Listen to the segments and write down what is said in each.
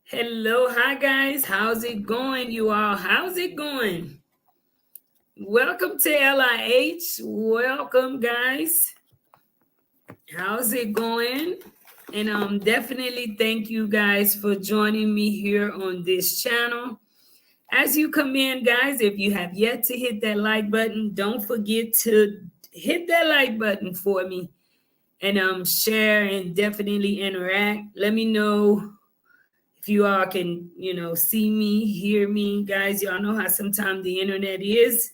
Hello, hi guys. How's it going, you all? How's it going? Welcome to LIH. Welcome, guys. How's it going? And definitely thank you guys for joining me here on this channel. As you come in, guys, if you have yet to hit that like button, don't forget to hit that like button for me and share and definitely interact. Let me know if you all can, see me, hear me. Guys, y'all know how sometimes the internet is.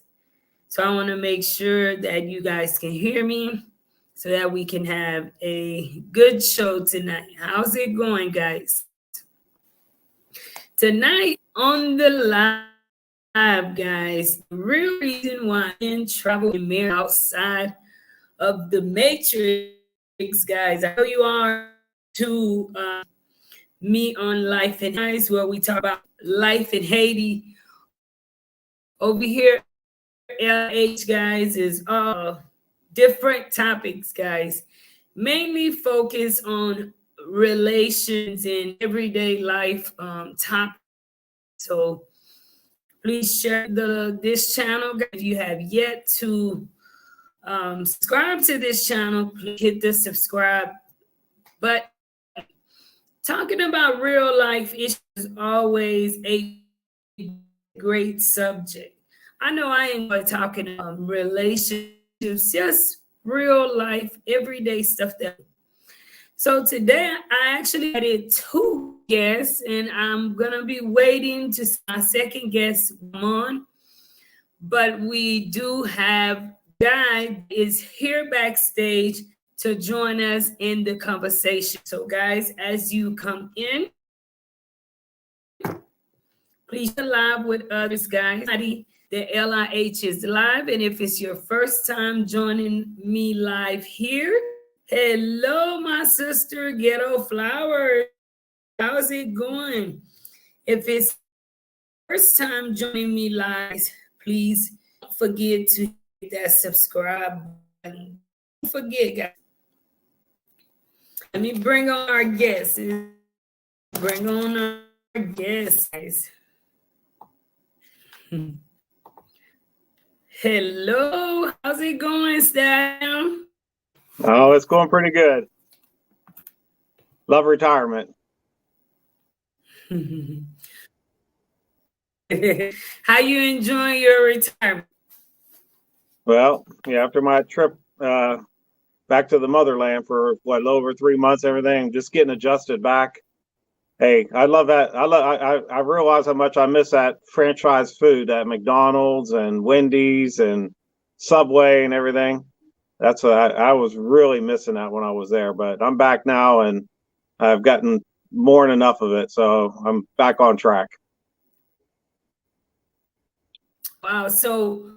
So I want to make sure that you guys can hear me so that we can have a good show tonight. How's it going, guys? Tonight on the live, guys, the real reason why I'm in travel and marry outside of the Matrix, guys. I know you are to me on Life in Haiti, where we talk about life in Haiti. Over here, LH, guys, is different topics, guys. Mainly focus on relations and everyday life topics. So please share this channel, guys. If you have yet to subscribe to this channel, please hit the subscribe button. Talking about real life issues is always a great subject. I know I enjoy talking relationships, just real life, everyday stuff. So today I actually added two guests, and I'm gonna be waiting to see my second guest come on. But we do have Guy is here backstage to join us in the conversation. So, guys, as you come in, please share live with others, guys. The LIH is live, and if it's your first time joining me live here, hello, my sister Ghetto Flowers. How's it going? If it's first time joining me live, please don't forget to hit that subscribe button. Don't forget, guys. Let me bring on our guests. Bring on our guests, guys. Hello, how's it going, Stan? Oh, it's going pretty good. Love retirement. How you enjoying your retirement? Well, yeah, after my trip back to the motherland for a little over 3 months, everything just getting adjusted back. Hey, I love that. I realize how much I miss that franchise food at McDonald's and Wendy's and Subway and everything. That's what I was really missing that when I was there. But I'm back now, and I've gotten more than enough of it, so I'm back on track. Wow, so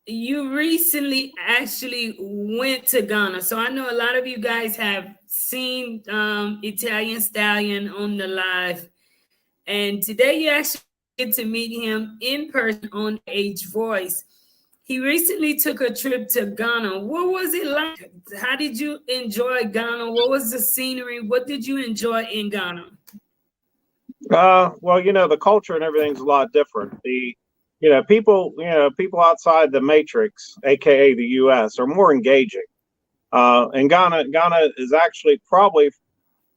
you recently actually went to Ghana. So I know a lot of you guys have seen Italian Stallion on the live. And today you actually get to meet him in person on Age Voice. He recently took a trip to Ghana. What was it like? How did you enjoy Ghana? What was the scenery? What did you enjoy in Ghana? Well, the culture and everything's a lot different. People outside the matrix, aka the US, are more engaging. And Ghana is actually probably,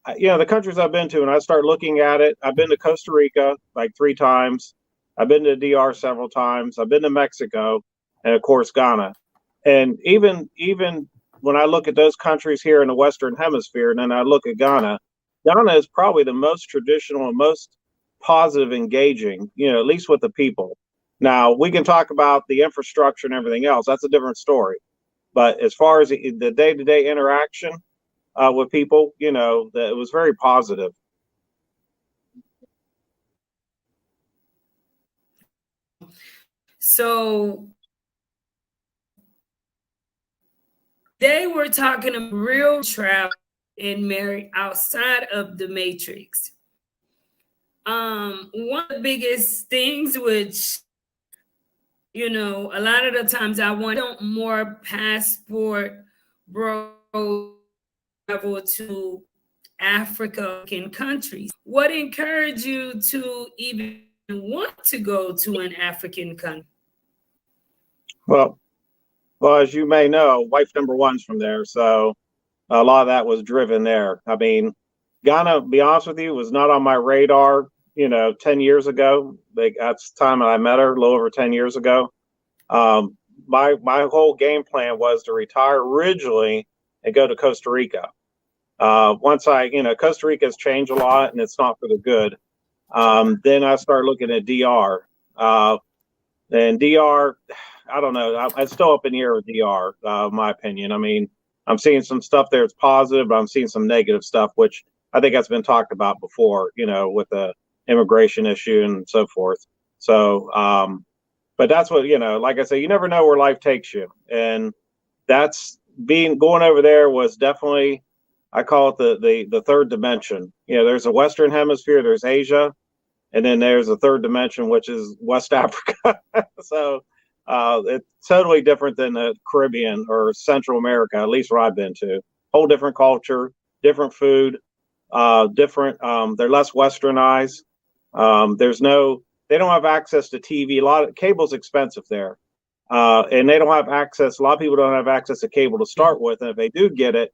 the countries I've been to, and I start looking at it. I've been to Costa Rica like 3 times. I've been to DR several times. I've been to Mexico, and of course Ghana. And even when I look at those countries here in the Western Hemisphere, and then I look at Ghana, Ghana is probably the most traditional and most positive, engaging, at least with the people. Now, we can talk about the infrastructure and everything else. That's a different story. But as far as the day-to-day interaction with people, it was very positive. So they were talking about real travel and marry outside of the matrix. One of the biggest things, which a lot of the times I want more passport bro travel to African countries. What encouraged you to even want to go to an African country? Well, as you may know, wife number one's from there, so a lot of that was driven there. I mean, Ghana, to be honest with you, was not on my radar. 10 years ago. That's the time I met her, a little over 10 years ago. My whole game plan was to retire originally and go to Costa Rica. Once Costa Rica has changed a lot and it's not for the good. Then I started looking at DR. And DR, I don't know. I'm still up in the air with DR, my opinion. I mean, I'm seeing some stuff there that's positive, but I'm seeing some negative stuff, which I think has been talked about before, with the immigration issue and so forth. So, but that's what, like I say, you never know where life takes you. And that's going over there was definitely, I call it the third dimension. There's a Western hemisphere, there's Asia, and then there's a third dimension, which is West Africa. So it's totally different than the Caribbean or Central America, at least where I've been to. Whole different culture, different food, different. They're less westernized. They don't have access to TV. A lot of cable's expensive there, and they don't have access. A lot of people don't have access to cable to start with, and if they do get it,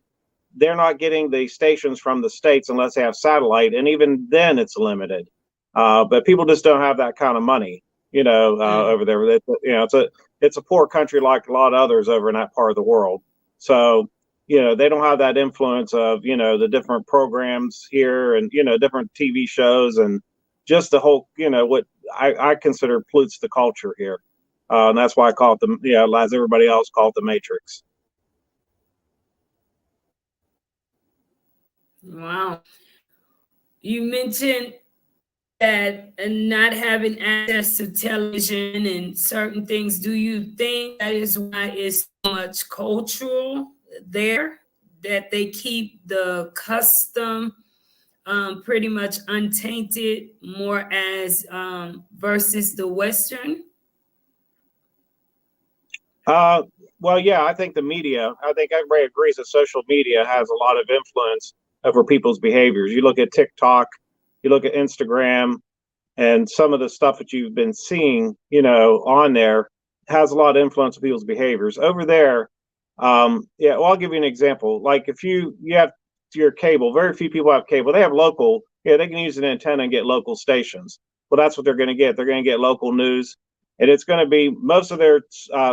they're not getting the stations from the States unless they have satellite, and even then it's limited. But people just don't have that kind of money, over there. It's a poor country like a lot of others over in that part of the world. So, they don't have that influence of, the different programs here and, different TV shows and just the whole, what I consider pollutes the culture here. And that's why I call it as everybody else call it the Matrix. Wow. You mentioned that not having access to television and certain things, do you think that is why it's so much cultural there, that they keep the custom pretty much untainted more as versus the Western? Well, yeah, I think everybody agrees that social media has a lot of influence over people's behaviors. You look at TikTok, you look at Instagram, and some of the stuff that you've been seeing, on there has a lot of influence on people's behaviors. Over there, well, I'll give you an example. Like if you have your cable, very few people have cable. They have local, they can use an antenna and get local stations. Well, that's what they're going to get. They're going to get local news. And it's going to be, most of their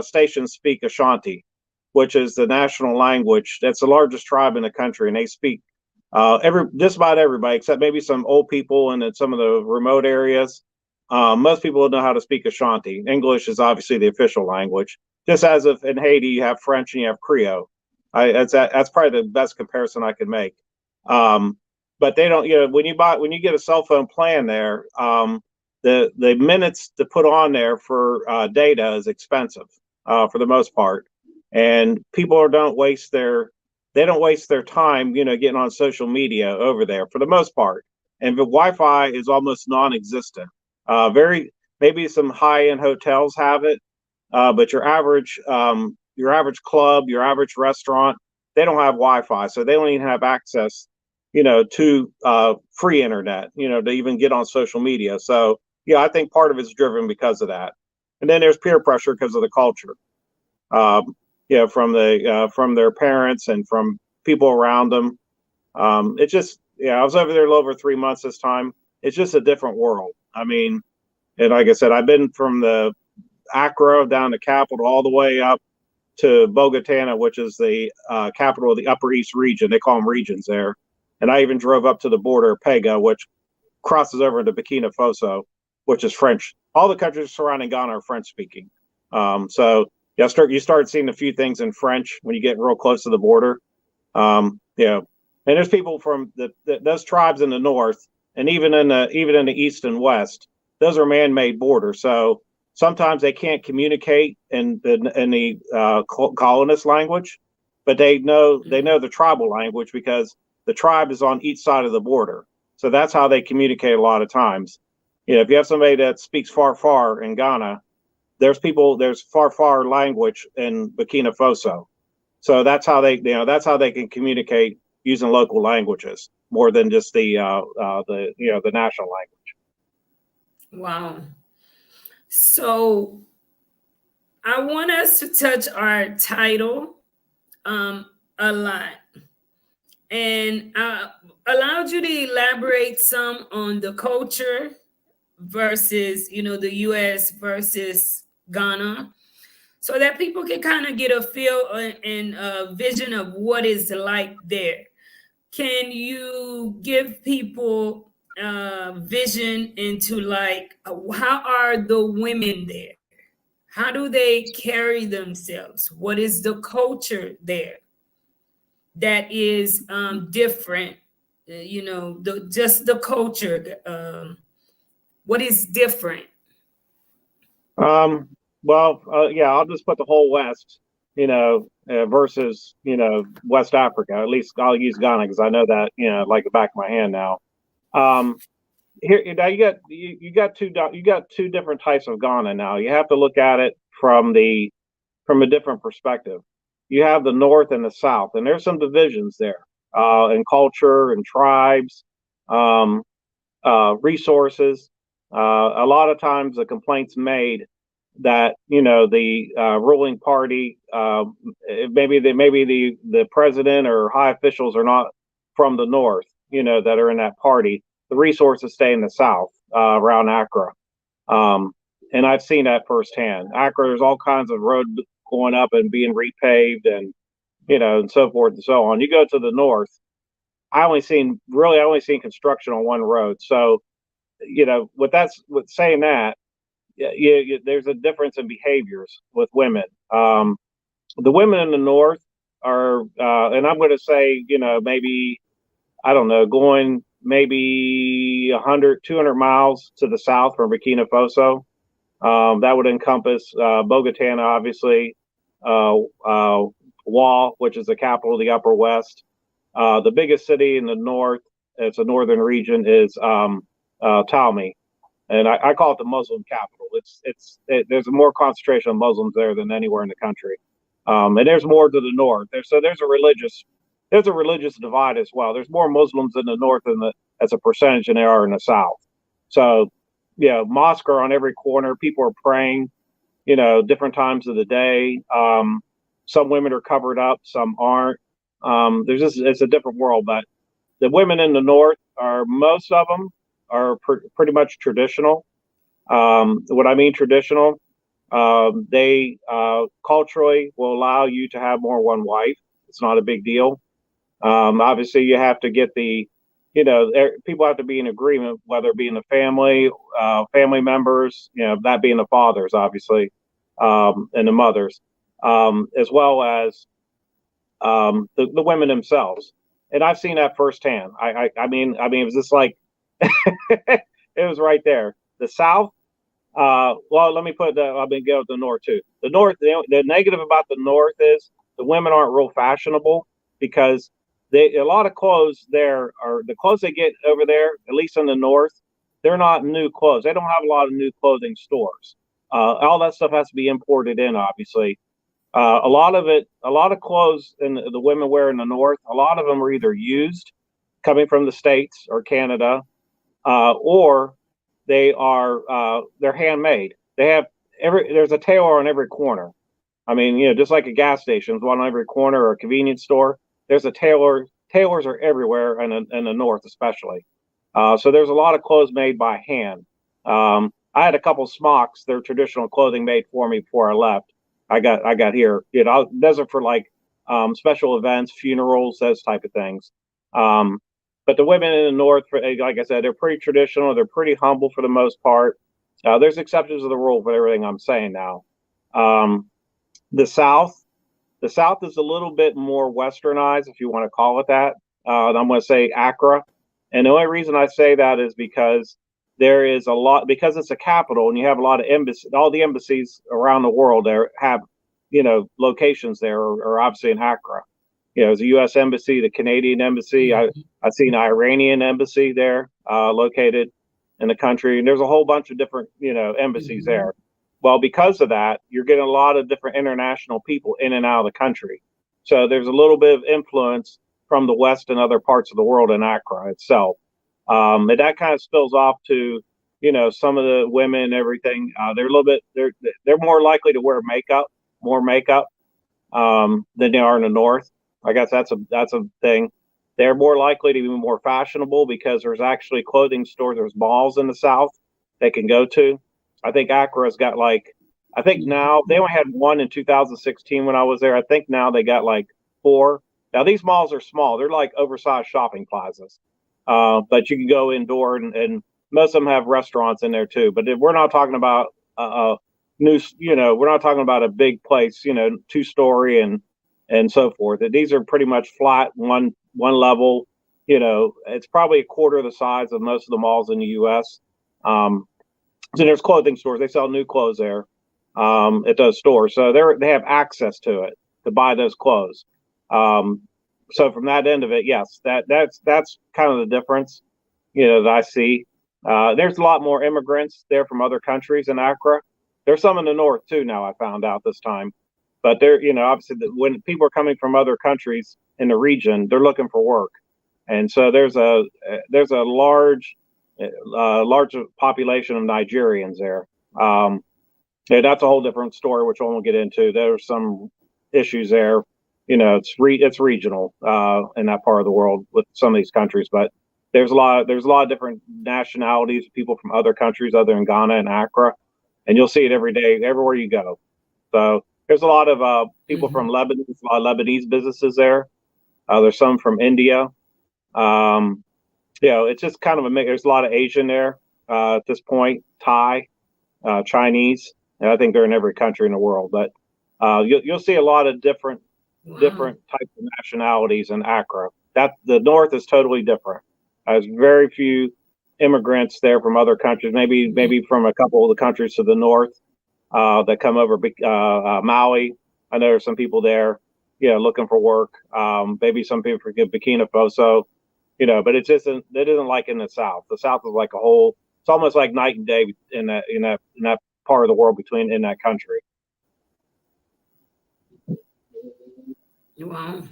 stations speak Ashanti, which is the national language. That's the largest tribe in the country, and they speak just about everybody, except maybe some old people and in some of the remote areas. Most people know how to speak Ashanti. English is obviously the official language. Just as if in Haiti you have French and you have Creole. That's probably the best comparison I could make. But they don't, when you get a cell phone plan there, the minutes to put on there for data is expensive for the most part, and people don't waste their time, getting on social media over there for the most part. And the Wi-Fi is almost non-existent. Maybe some high-end hotels have it, but your average club, your average restaurant, they don't have Wi-Fi, so they don't even have access, to free internet, to even get on social media. So yeah, I think part of it's driven because of that. And then there's peer pressure because of the culture. From their parents and from people around them. It's just, I was over there a little over 3 months this time. It's just a different world. I mean, and like I said, I've been from the Accra down to Capital all the way up to Bogotá, which is the capital of the Upper East region. They call them regions there. And I even drove up to the border of Pega, which crosses over into Burkina Faso, which is French. All the countries surrounding Ghana are French speaking. So you start seeing a few things in French when you get real close to the border. And there's people from those tribes in the north, and even in the east and west. Those are man-made borders. So sometimes they can't communicate in the colonist language, but they know the tribal language because the tribe is on each side of the border. So that's how they communicate a lot of times. If you have somebody that speaks in Ghana, there's far language in Burkina Faso. So that's how they can communicate using local languages more than just the national language. Wow. So I want us to touch our title a lot, and I allowed you to elaborate some on the culture versus, the U.S. versus Ghana, so that people can kind of get a feel and a vision of what it's like there. Can you give people vision into like how are the women there? How do they carry themselves? What is the culture there that is different? Just the culture. What is different? Yeah, I'll just put the whole West, versus West Africa. At least I'll use Ghana because I know that like the back of my hand now. Here now you got two different types of Ghana now. You have to look at it from a different perspective. You have the North and the South, and there's some divisions there in culture and tribes, resources. A lot of times the complaints made that the ruling party, maybe the president or high officials are not from the North, that are in that party. The resources stay in the South, around Accra. And I've seen that firsthand. Accra, there's all kinds of road going up and being repaved and, and so forth and so on. You go to the North, I only seen construction on one road. So, with saying that, there's a difference in behaviors with women. The women in the North are, and I'm going to say, maybe, I don't know, going maybe 100, 200 miles to the south from Burkina Faso. That would encompass Bogota, obviously, Wa, which is the capital of the Upper West. The biggest city in the north, it's a northern region, is Talmi. And I call it the Muslim capital. There's a more concentration of Muslims there than anywhere in the country, and there's more to the north. There's a religious divide as well. There's more Muslims in the north as a percentage than there are in the south. So, mosques are on every corner. People are praying, different times of the day. Some women are covered up, some aren't. It's a different world. But the women in the north most of them are pretty much traditional. What I mean traditional, they culturally will allow you to have more one wife. It's not a big deal. Obviously, you have to get people have to be in agreement, whether it be in the family, family members, that being the fathers, obviously, and the mothers, as well as the women themselves. And I've seen that firsthand. I mean, it was just like, it was right there. The South, well, let me go with the North too. The North, the negative about the North is the women aren't real fashionable because a lot of clothes there are the clothes they get over there, at least in the North, they're not new clothes. They don't have a lot of new clothing stores. All that stuff has to be imported in, obviously. A lot of clothes the women wear in the North, a lot of them are either used, coming from the States or Canada, or they're handmade. There's a tailor on every corner. I mean, just like a gas station, there's one on every corner, or a convenience store. There's a tailor. Tailors are everywhere in the North, especially. So there's a lot of clothes made by hand. I had a couple smocks, their traditional clothing, made for me before I left. I got here. Those are for like special events, funerals, those type of things. But the women in the North, like I said, they're pretty traditional. They're pretty humble for the most part. There's exceptions to the rule for everything I'm saying now. The South is a little bit more westernized, if you want to call it that. I'm going to say Accra. And the only reason I say that is because there is a lot, because it's a capital and you have a lot of embassies, all the embassies around the world there have, locations there, or obviously in Accra. There's a U.S. embassy, the Canadian embassy. I've seen an Iranian embassy there, located in the country. And there's a whole bunch of different, embassies there. Well, because of that, you're getting a lot of different international people in and out of the country. So there's a little bit of influence from the West and other parts of the world in Accra itself. And that kind of spills off to, some of the women and everything. They're a little bit, they're more likely to wear more makeup than they are in the North. I guess that's a thing. They're more likely to be more fashionable because there's actually clothing stores, there's malls in the South they can go to. I think Accra's got I think now they only had one in 2016 when I was there. I think now they got like 4. Now these malls are small; they're like oversized shopping plazas, but you can go indoor and most of them have restaurants in there too. But we're not talking about we're not talking about a big place, 2-story and so forth. These are pretty much flat, one level. It's probably a quarter of the size of most of the malls in the U.S. So there's clothing stores; they sell new clothes there at those stores, so they have access to it to buy those clothes. So from that end of it, yes, that's kind of the difference, that I see. There's a lot more immigrants there from other countries in Accra. There's some in the north too now, I found out this time. But they're, obviously when people are coming from other countries in the region, they're looking for work. And so there's a large population of Nigerians there. Yeah, that's a whole different story, which I won't get into. There's some issues there. It's regional in that part of the world with some of these countries, but there's a lot of different nationalities, people from other countries other than Ghana and Accra, and you'll see it every day, everywhere you go. So there's a lot of people from Lebanon, a lot of Lebanese businesses there. There's some from India. It's just kind of a mix. There's a lot of Asian there at this point, Thai, Chinese, and I think they're in every country in the world. But you'll see a lot of different types of nationalities in Accra. That the north is totally different. There's very few immigrants there from other countries. Maybe from a couple of the countries to the north that come over. Maui, I know there's some people there, looking for work. Maybe some people from Burkina Faso, but it isn't like in the South. The South is like a whole. It's almost like night and day in that part of the world in that country. Wow.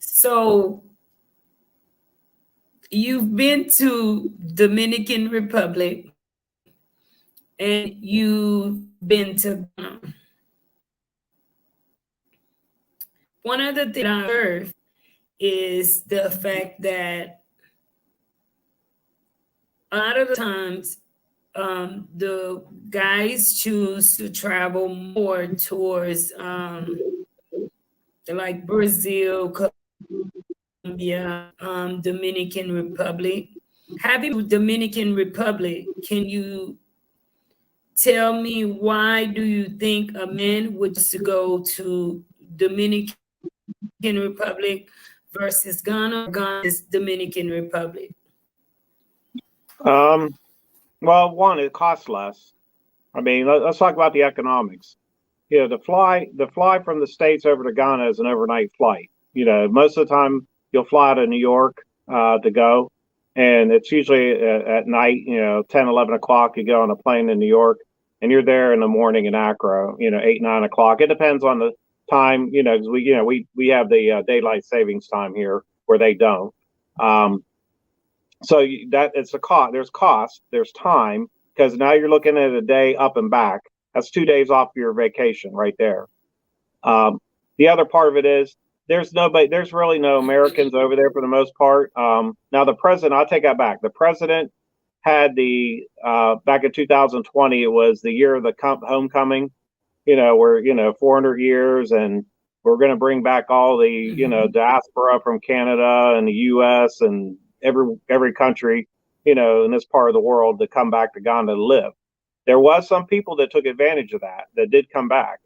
So you've been to Dominican Republic and you've been to Ghana. One of the things I heard is the fact that a lot of the times the guys choose to travel more towards like Brazil, Colombia, Dominican Republic. Having Dominican Republic, can you tell me why do you think a man would go to Dominican Republic versus Ghana? Ghana's Dominican Republic. Well, one, it costs less. I mean, let's talk about the economics. The fly from the States over to Ghana is an overnight flight. Most of the time you'll fly to New York to go, and it's usually at night, 10, 11 o'clock, you go on a plane in New York, and you're there in the morning in Accra, 8, 9 o'clock. It depends on the time, because we have the daylight savings time here where they don't. So that it's a cost. There's cost. There's time, because now you're looking at a day up and back. That's 2 days off your vacation right there. The other part of it is there's really no Americans over there for the most part. Now the president, I'll take that back. The president had back in 2020, it was the year of the homecoming, where 400 years, and we're going to bring back all the diaspora from Canada and the U.S. and every country, in this part of the world to come back to Ghana to live. There was some people that took advantage of that did come back.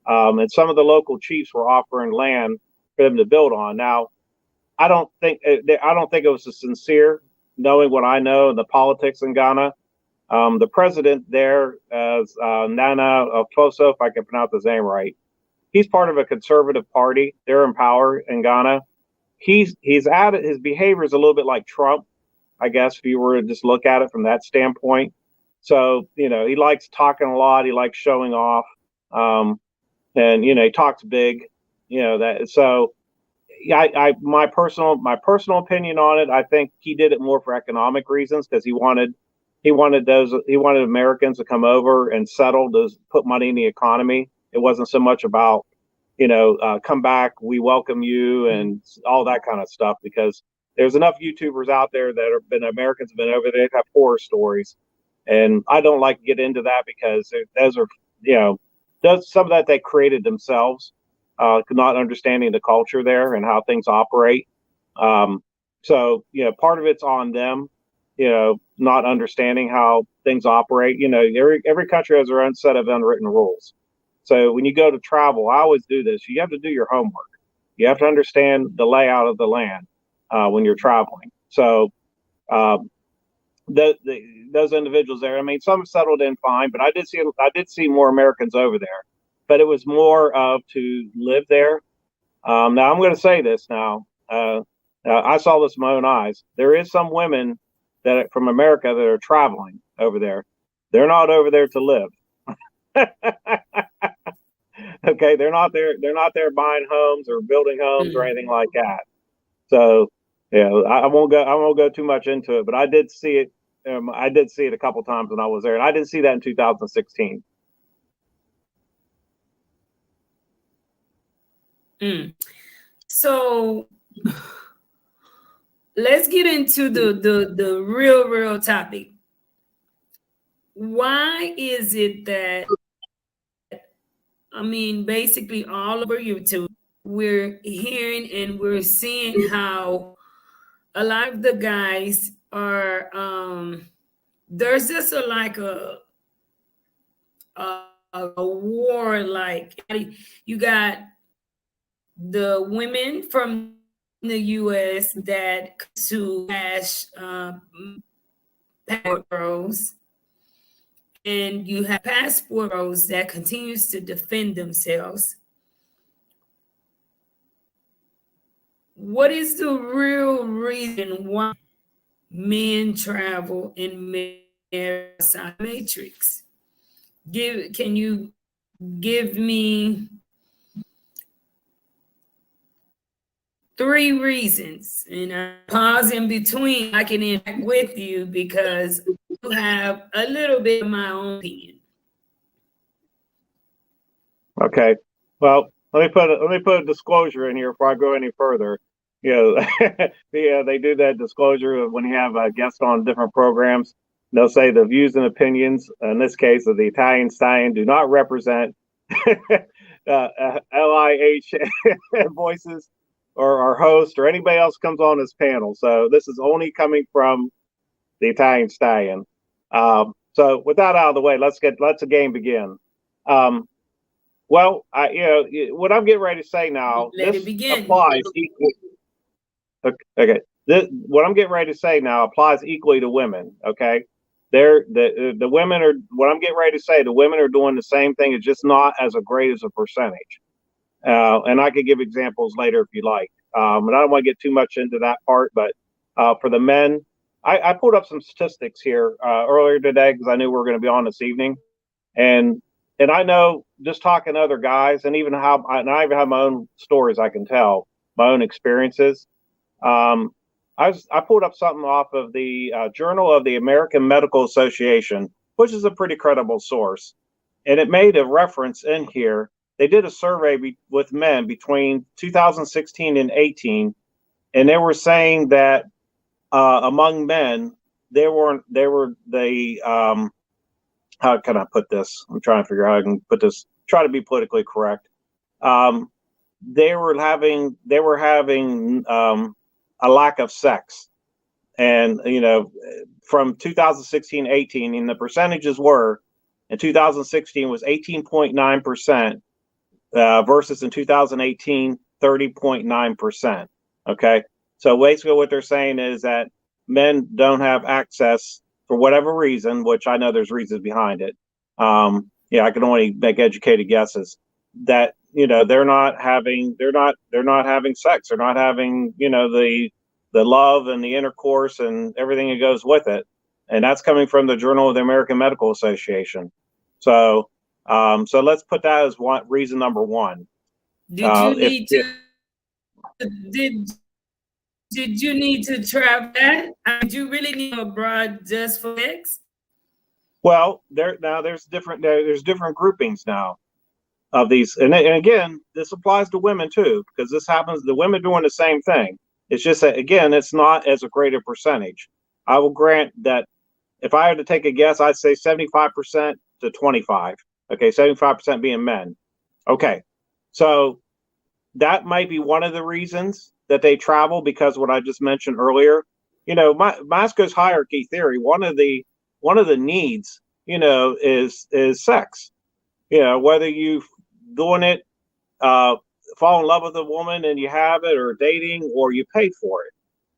And some of the local chiefs were offering land for them to build on. Now, I don't think it was a sincere, knowing what I know in the politics in Ghana. The president there, Nana Akufo, if I can pronounce his name right, he's part of a conservative party. They're in power in Ghana. He's added, his behavior is a little bit like Trump, I guess, if you were to just look at it from that standpoint. So, he likes talking a lot. He likes showing off. And, he talks big. that. So yeah, my personal opinion on it, I think he did it more for economic reasons because he wanted Americans to come over and settle to put money in the economy. It wasn't so much about come back, we welcome you, and all that kind of stuff, because there's enough YouTubers out there that Americans have been over there, have horror stories, and I don't like to get into that because those are some of that they created themselves, not understanding the culture there and how things operate. So part of it's on them, not understanding how things operate. Every country has their own set of unwritten rules. So when you go to travel, I always do this. You have to do your homework. You have to understand the layout of the land when you're traveling. So those individuals there, I mean, some settled in fine, but I did see more Americans over there. But it was more of to live there. Now I'm going to say this now. I saw this with my own eyes. There is some women that from America that are traveling over there. They're not over there to live. Okay, they're not there buying homes or building homes or anything like that. So I won't go too much into it, but I did see it. I did see it a couple times when I was there, and I didn't see that in 2016. So let's get into the real topic. Why is it that, I mean, basically all over YouTube, we're hearing and we're seeing how a lot of the guys are, there's just a war, like you got the women from the US that to cash passport bros, and you have passport bros that continues to defend themselves. What is the real reason why men travel in outside matrix? Can you give me 3 reasons? And I pause in between. I can interact with you because you have a little bit of my own opinion. Okay. Well, let me put a disclosure in here before I go any further. They do that disclosure when you have a guest on different programs. They'll say the views and opinions, in this case of the Italian Stallion, do not represent LIH voices or our host or anybody else comes on this panel. So this is only coming from the Italian Stallion. So with that out of the way, let's the game begin. Well, what I'm getting ready to say now, this applies equally. Okay, what I'm getting ready to say now applies equally to women. Okay, the women are, what I'm getting ready to say, the women are doing the same thing. It's just not as a great as a percentage. And I could give examples later if you like. And I don't want to get too much into that part, but for the men, I pulled up some statistics here earlier today because I knew we were going to be on this evening, and I know just talking to other guys, and I even have my own stories I can tell, my own experiences. I pulled up something off of the Journal of the American Medical Association, which is a pretty credible source, and it made a reference in here. They did a survey with men between 2016 and 18, and they were saying that among men, how can I put this? I'm trying to figure out how I can put this, try to be politically correct. They were having a lack of sex. And, from 2016-18, and the percentages were, in 2016 was 18.9%, versus in 2018, 30.9%. Okay. So basically what they're saying is that men don't have access for whatever reason, which I know there's reasons behind it. I can only make educated guesses that, they're not having sex. They're not having, the love and the intercourse and everything that goes with it. And that's coming from the Journal of the American Medical Association. So let's put that as reason number one. Did you If, need to did did you need to travel that? Did you really need to go abroad just for sex? well, there's different groupings now of these, and again, this applies to women too, because this happens. The women doing the same thing. It's just that again, it's not as a greater percentage. I will grant that if I had to take a guess, I'd say 75% to 25. Okay, 75% being men. Okay, so that might be one of the reasons that they travel, because what I just mentioned earlier, Maslow's hierarchy theory, one of the needs, is sex. Whether you doing it, fall in love with a woman and you have it, or dating, or you pay for it.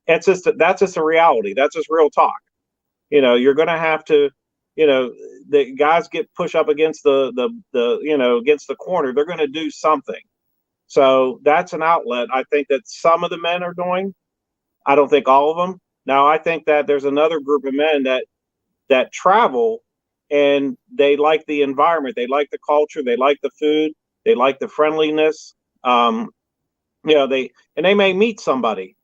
That's just a reality. That's just real talk. You're going to have to, the guys get pushed up against against the corner. They're going to do something. So that's an outlet. I think that some of the men are doing. I don't think all of them. Now, I think that there's another group of men that travel, and they like the environment, they like the culture, they like the food, they like the friendliness. They may meet somebody.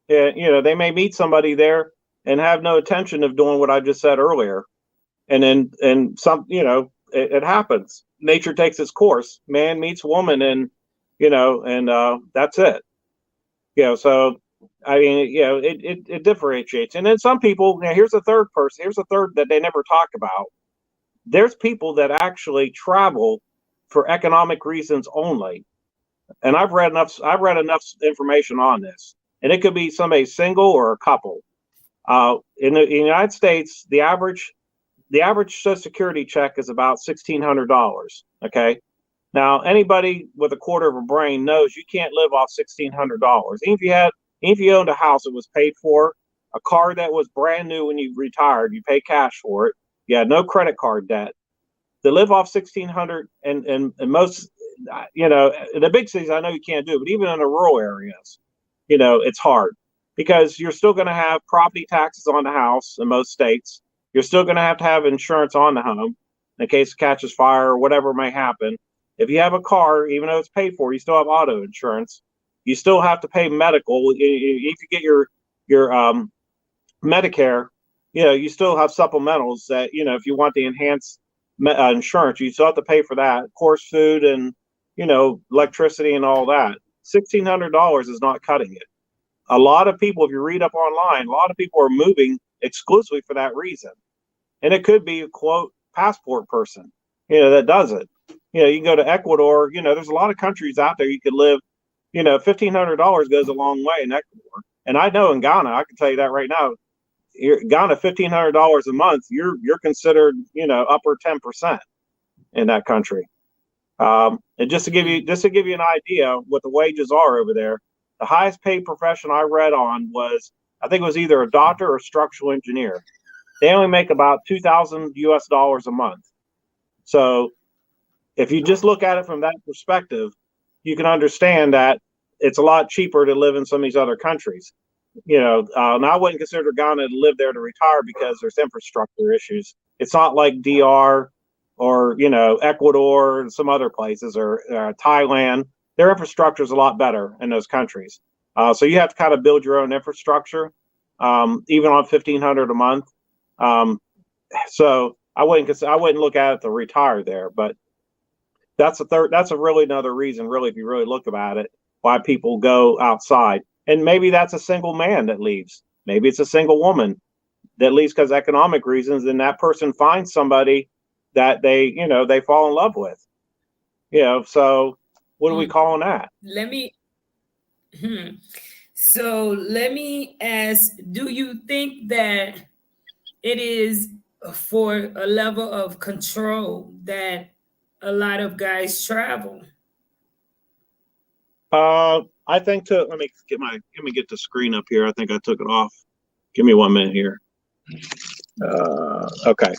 They may meet somebody there and have no intention of doing what I just said earlier, and some, it happens. Nature takes its course. Man meets woman, and that's it. So I mean, it differentiates. And then some people, here's a third person. Here's a third that they never talk about. There's people that actually travel for economic reasons only. And I've read enough information on this. And it could be somebody single or a couple. In the United States, the average Social Security check is about $1,600. Okay. Now, anybody with a quarter of a brain knows you can't live off $1,600. Even if you owned a house that was paid for, a car that was brand new when you retired, you pay cash for it. You had no credit card debt. To live off $1,600, and most, in the big cities, I know you can't do it, but even in the rural areas, it's hard, because you're still going to have property taxes on the house in most states. You're still going to have insurance on the home in case it catches fire or whatever may happen. If you have a car, even though it's paid for, you still have auto insurance. You still have to pay medical. If you get your Medicare, you still have supplementals that, if you want the enhanced insurance, you still have to pay for that. Of course, food and, electricity and all that. $1,600 is not cutting it. A lot of people, if you read up online, a lot of people are moving exclusively for that reason. And it could be a quote passport person, that does it. You can go to Ecuador. There's a lot of countries out there you could live. $1,500 goes a long way in Ecuador. And I know in Ghana, I can tell you that right now, Ghana, $1,500 a month, you're considered, upper 10% in that country. And just to give you an idea what the wages are over there, the highest paid profession I read on was, I think it was either a doctor or a structural engineer. They only make about $2,000 a month. So if you just look at it from that perspective, you can understand that it's a lot cheaper to live in some of these other countries. Now I wouldn't consider Ghana to live there to retire, because there's infrastructure issues. It's not like DR or, Ecuador and some other places, or Thailand. Their infrastructure is a lot better in those countries. So you have to kind of build your own infrastructure, even on $1,500 a month. So I wouldn't look at it to retire there, but that's a really another reason, really, if you really look about it, why people go outside. And maybe that's a single man that leaves. Maybe it's a single woman that leaves because economic reasons, and that person finds somebody that they fall in love with. So what are we calling that? So let me ask, do you think that it is for a level of control that a lot of guys travel? I think let me get the screen up here. I think I took it off. Give me 1 minute here. Okay.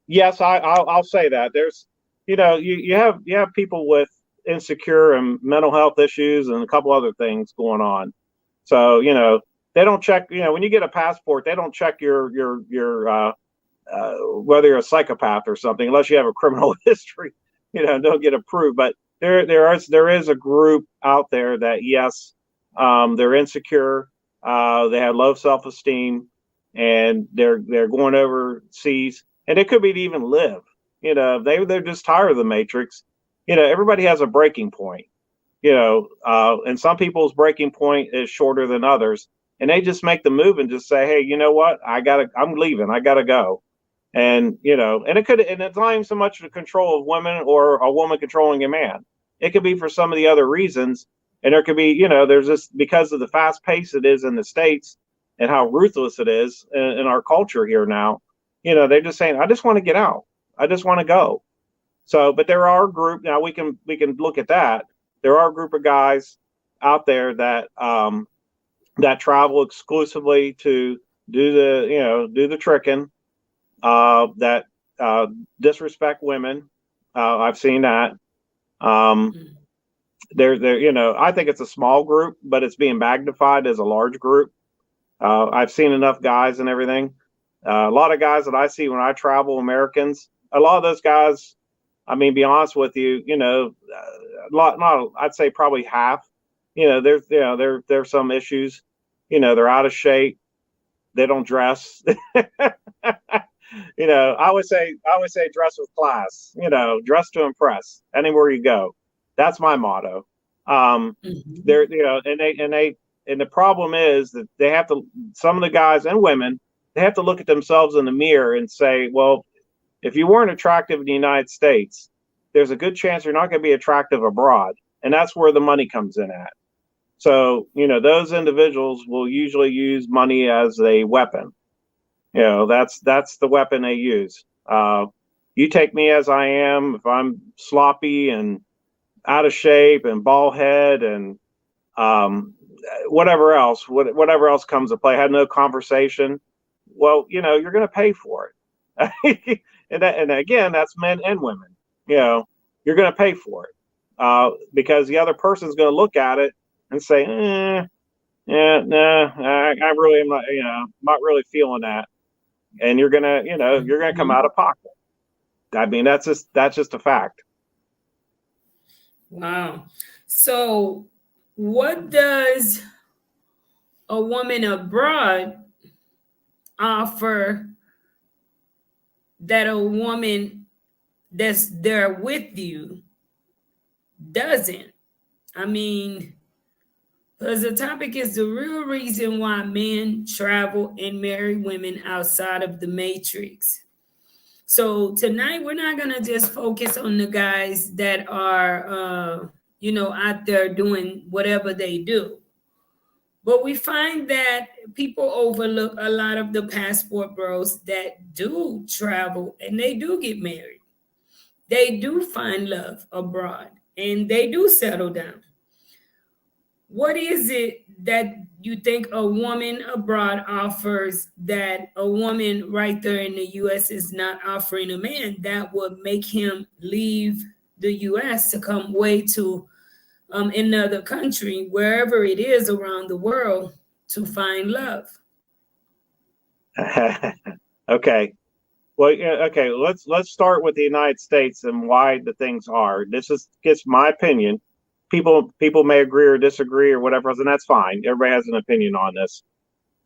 Yes, I'll say that there's, you have people with insecure and mental health issues and a couple other things going on. So, they don't check, when you get a passport, they don't check your whether you're a psychopath or something, unless you have a criminal history, don't get approved. But there is a group out there that, yes, they're insecure, they have low self-esteem, and they're going overseas, and it could be to even live. They're just tired of the matrix. Everybody has a breaking point. And some people's breaking point is shorter than others, and they just make the move and just say, hey, you know what, I'm leaving, I gotta go. And and it's not even so much the control of women or a woman controlling a man. It could be for some of the other reasons. And there could be, there's just, because of the fast pace it is in the States and how ruthless it is in our culture here now, they're just saying, I just want to get out, I just want to go. So, but there are a group, now we can look at that. There are a group of guys out there that that travel exclusively to do the tricking, that disrespect women. I've seen that. I think it's a small group, but it's being magnified as a large group. I've seen enough guys and everything. A lot of guys that I see when I travel, Americans, a lot of those guys, I mean, be honest with you, a lot, not, I'd say probably half, there's some issues, they're out of shape. They don't dress. I always say dress with class, dress to impress anywhere you go. That's my motto. And the problem is that they have to, some of the guys and women, they have to look at themselves in the mirror and say, well, if you weren't attractive in the United States, there's a good chance you're not going to be attractive abroad. And that's where the money comes in at. So, those individuals will usually use money as a weapon. That's the weapon they use. You take me as I am, if I'm sloppy and out of shape and bald head and whatever else comes to play, had no conversation. Well, you're going to pay for it. and again, that's men and women. You're going to pay for it because the other person's going to look at it and say, I really am not, not really feeling that. And you're gonna come out of pocket. I mean, that's just a fact. Wow. So what does a woman abroad offer that a woman that's there with you doesn't? I mean, because the topic is the real reason why men travel and marry women outside of the matrix. So tonight we're not going to just focus on the guys that are, out there doing whatever they do. But we find that people overlook a lot of the passport bros that do travel and they do get married. They do find love abroad and they do settle down. What is it that you think a woman abroad offers that a woman right there in the U.S. is not offering a man that would make him leave the U.S. to come way to another country, wherever it is around the world, to find love? Okay. Well, okay. Let's start with the United States and why the things are. This is just my opinion. People may agree or disagree or whatever, and that's fine. Everybody has an opinion on this.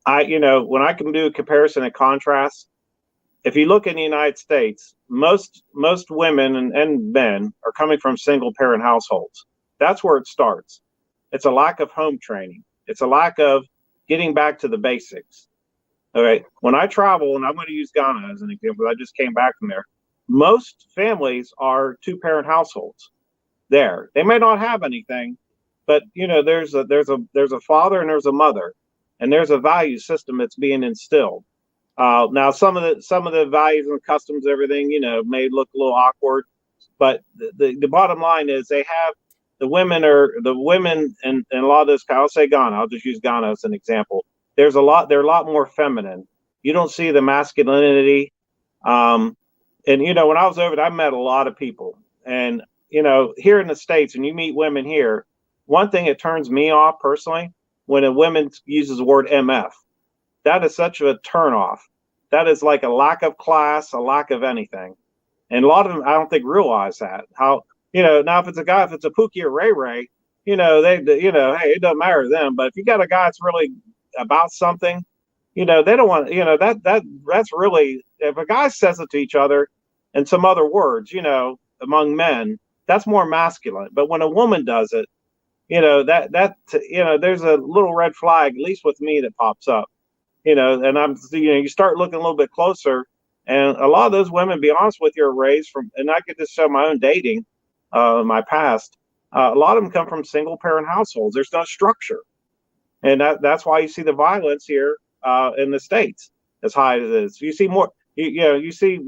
When I can do a comparison and contrast, if you look in the United States, most women and men are coming from single parent households. That's where it starts. It's a lack of home training. It's a lack of getting back to the basics. Okay. When I travel, and I'm going to use Ghana as an example, I just came back from there. Most families are 2-parent households. There, they may not have anything, but there's a father and there's a mother, and there's a value system that's being instilled. Now some of the values and customs, everything may look a little awkward, but the bottom line is they have the women and a lot of this. I'll say Ghana. I'll just use Ghana as an example. They're a lot more feminine. You don't see the masculinity. And when I was over there, I met a lot of people, and here in the States, when you meet women here, one thing that turns me off personally, when a woman uses the word MF, that is such a turnoff. That is like a lack of class, a lack of anything. And a lot of them, I don't think, realize that. How, Now if it's a guy, if it's a Pookie or Ray Ray, hey, it doesn't matter to them. But if you got a guy that's really about something, they don't want, that's really, if a guy says it to each other and some other words, among men, that's more masculine. But when a woman does it, there's a little red flag, at least with me, that pops up, and you start looking a little bit closer, and a lot of those women, be honest with you, are raised from, and I could just show my own dating, my past, a lot of them come from single parent households. There's no structure. And that's why you see the violence here in the States as high as it is. You see more, you see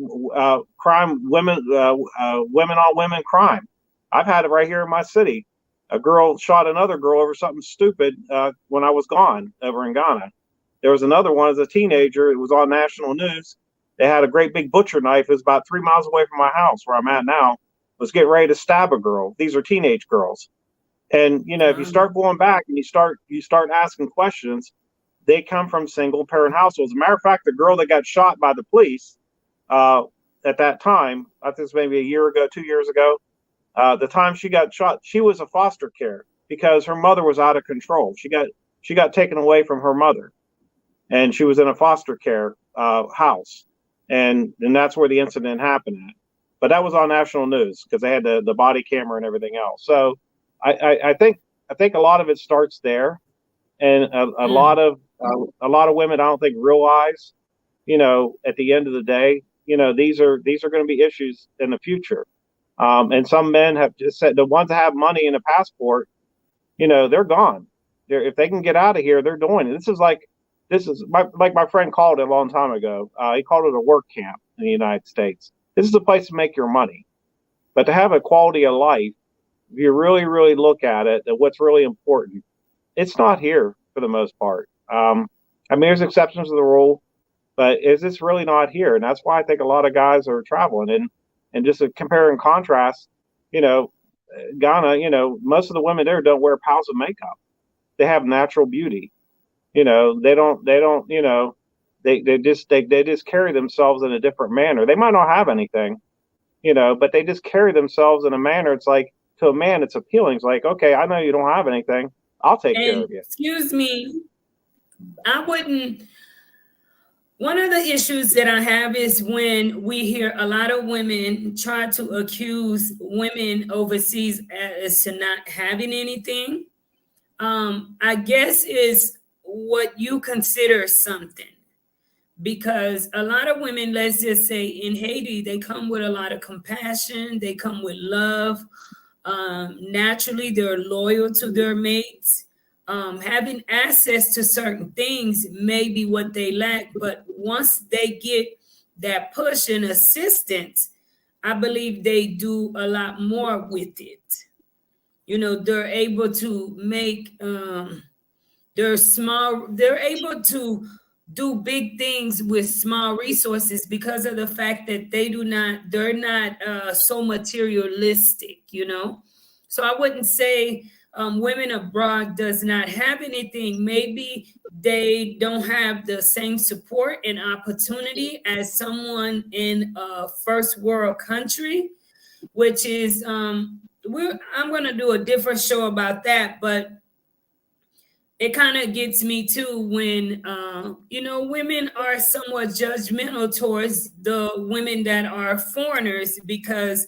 crime, women on women crime. I've had it right here in my city. A girl shot another girl over something stupid when I was gone over in Ghana. There was another one as a teenager. It was on national news. They had a great big butcher knife. It was about 3 miles away from my house where I'm at now. Was getting ready to stab a girl. These are teenage girls. And, if you start going back and you start asking questions, they come from single parent households. As a matter of fact, the girl that got shot by the police at that time, I think it was maybe a year ago, 2 years ago, the time she got shot, she was a foster care because her mother was out of control. She got taken away from her mother, and she was in a foster care house, and that's where the incident happened at. But that was on national news because they had the body camera and everything else. So I think a lot of it starts there, and a lot of women I don't think realize, at the end of the day, these are going to be issues in the future. And some men have just said the ones that have money and a passport, they're gone. If they can get out of here, they're doing it. This is like my friend called it a long time ago. He called it a work camp in the United States. This is a place to make your money, but to have a quality of life, if you really, really look at it, and what's really important, it's not here for the most part. There's exceptions to the rule, but it's really not here, and that's why I think a lot of guys are traveling. And just to compare and contrast, Ghana, most of the women there don't wear piles of makeup. They have natural beauty. They just carry themselves in a different manner. They might not have anything, but they just carry themselves in a manner. It's like, to a man, it's appealing. It's like, okay, I know you don't have anything. I'll take care of you. Excuse me. One of the issues that I have is when we hear a lot of women try to accuse women overseas as to not having anything. I guess is what you consider something. Because a lot of women, let's just say in Haiti, they come with a lot of compassion. They come with love. Naturally, they're loyal to their mates. Having access to certain things may be what they lack. But once they get that push and assistance, I believe they do a lot more with it. They're able to make, they're able to do big things with small resources because of the fact that they're not so materialistic, So I wouldn't say women abroad does not have anything. Maybe they don't have the same support and opportunity as someone in a first world country, which is, I'm going to do a different show about that, but it kind of gets me too when, women are somewhat judgmental towards the women that are foreigners, because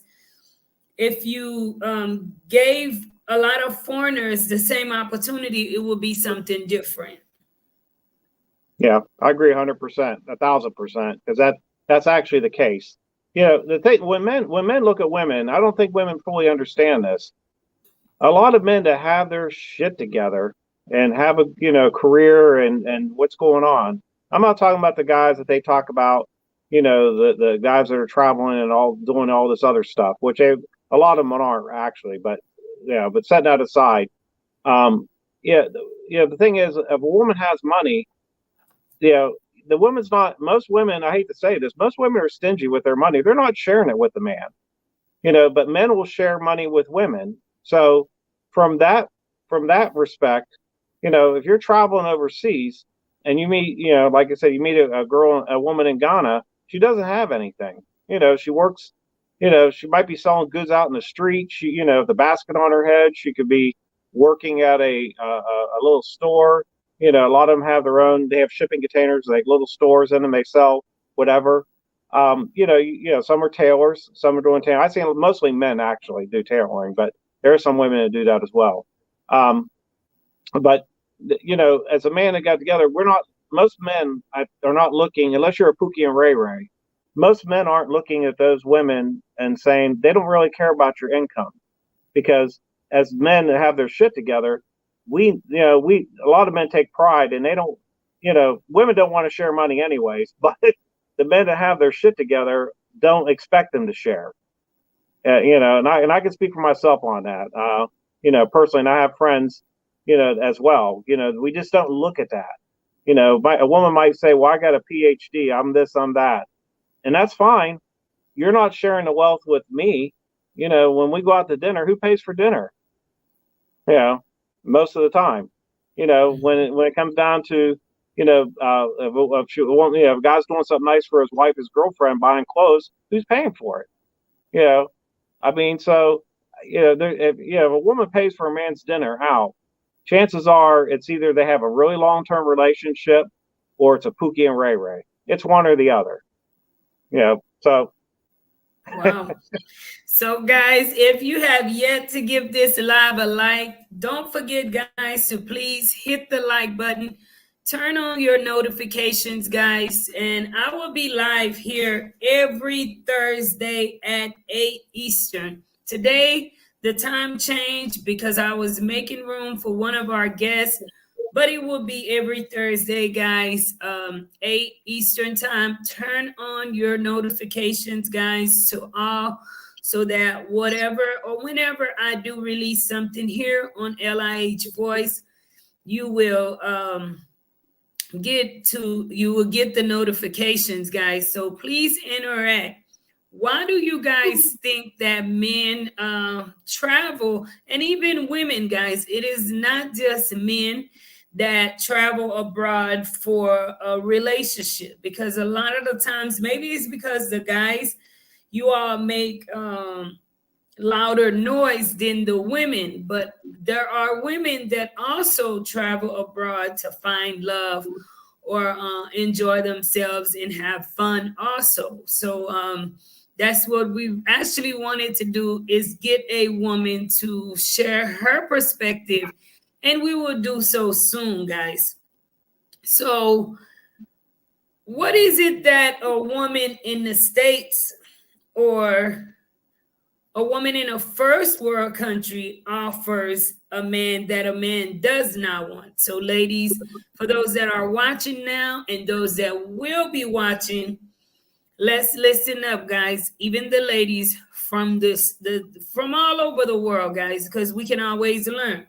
if you gave a lot of foreigners the same opportunity, it would be something different. Yeah, I agree 100%, 1,000%, because that's actually the case. The thing when men look at women, I don't think women fully understand this. A lot of men that have their shit together and have a career and what's going on. I'm not talking about the guys that they talk about, the guys that are traveling and all doing all this other stuff, which a lot of them aren't actually, but setting that aside, the thing is, if a woman has money, the woman's not. Most women, I hate to say this, most women are stingy with their money. They're not sharing it with the man, but men will share money with women. So from that respect, if you're traveling overseas and you meet, like I said, you meet a woman in Ghana, she doesn't have anything. She works You know, she might be selling goods out in the street. She, you know, the basket on her head. She could be working at a little store. You know, a lot of them have their own. They have shipping containers, like little stores in them. They sell whatever. You know, some are tailors, some are doing tailoring. I see mostly men actually do tailoring, but there are some women that do that as well. But you know, as a man that got together, we're not. Most men are not looking unless you're a Pookie and Ray Ray. Most men aren't looking at those women and saying they don't really care about your income, because as men that have their shit together, we a lot of men take pride and they don't. You know, women don't want to share money anyways, but the men that have their shit together don't expect them to share. You know, and I can speak for myself on that. You know, personally, and I have friends, you know, as well. You know, we just don't look at that. You know, a woman might say, "Well, I got a PhD. I'm this, I'm that," and that's fine. You're not sharing the wealth with me. You know, when we go out to dinner, who pays for dinner? You know, most of the time. You know, when it comes down to, you know, if a guy's doing something nice for his wife, his girlfriend, buying clothes, who's paying for it? You know, I mean, so you know, if a woman pays for a man's dinner out, chances are it's either they have a really long-term relationship or it's a Pookie and Ray Ray. It's one or the other. You know, so. Wow. So, guys, if you have yet to give this live a like, don't forget, guys, to please hit the like button, turn on your notifications, guys, and I will be live here every Thursday at 8 Eastern. Today, the time changed because I was making room for one of our guests, but it will be every Thursday, guys, 8 Eastern time. Turn on your notifications, guys, to all, so that whatever or whenever I do release something here on LIH Voice, you will get the notifications, guys. So please interact. Why do you guys think that men travel, and even women, guys? It is not just men that travel abroad for a relationship, because a lot of the times, maybe it's because the guys, you all make louder noise than the women, but there are women that also travel abroad to find love or enjoy themselves and have fun also. So that's what we actually wanted to do, is get a woman to share her perspective, and we will do so soon, guys. So what is it that a woman in the States or a woman in a first world country offers a man that a man does not want? So, ladies, for those that are watching now and those that will be watching, let's listen up, guys. Even the ladies from from all over the world, guys, because we can always learn.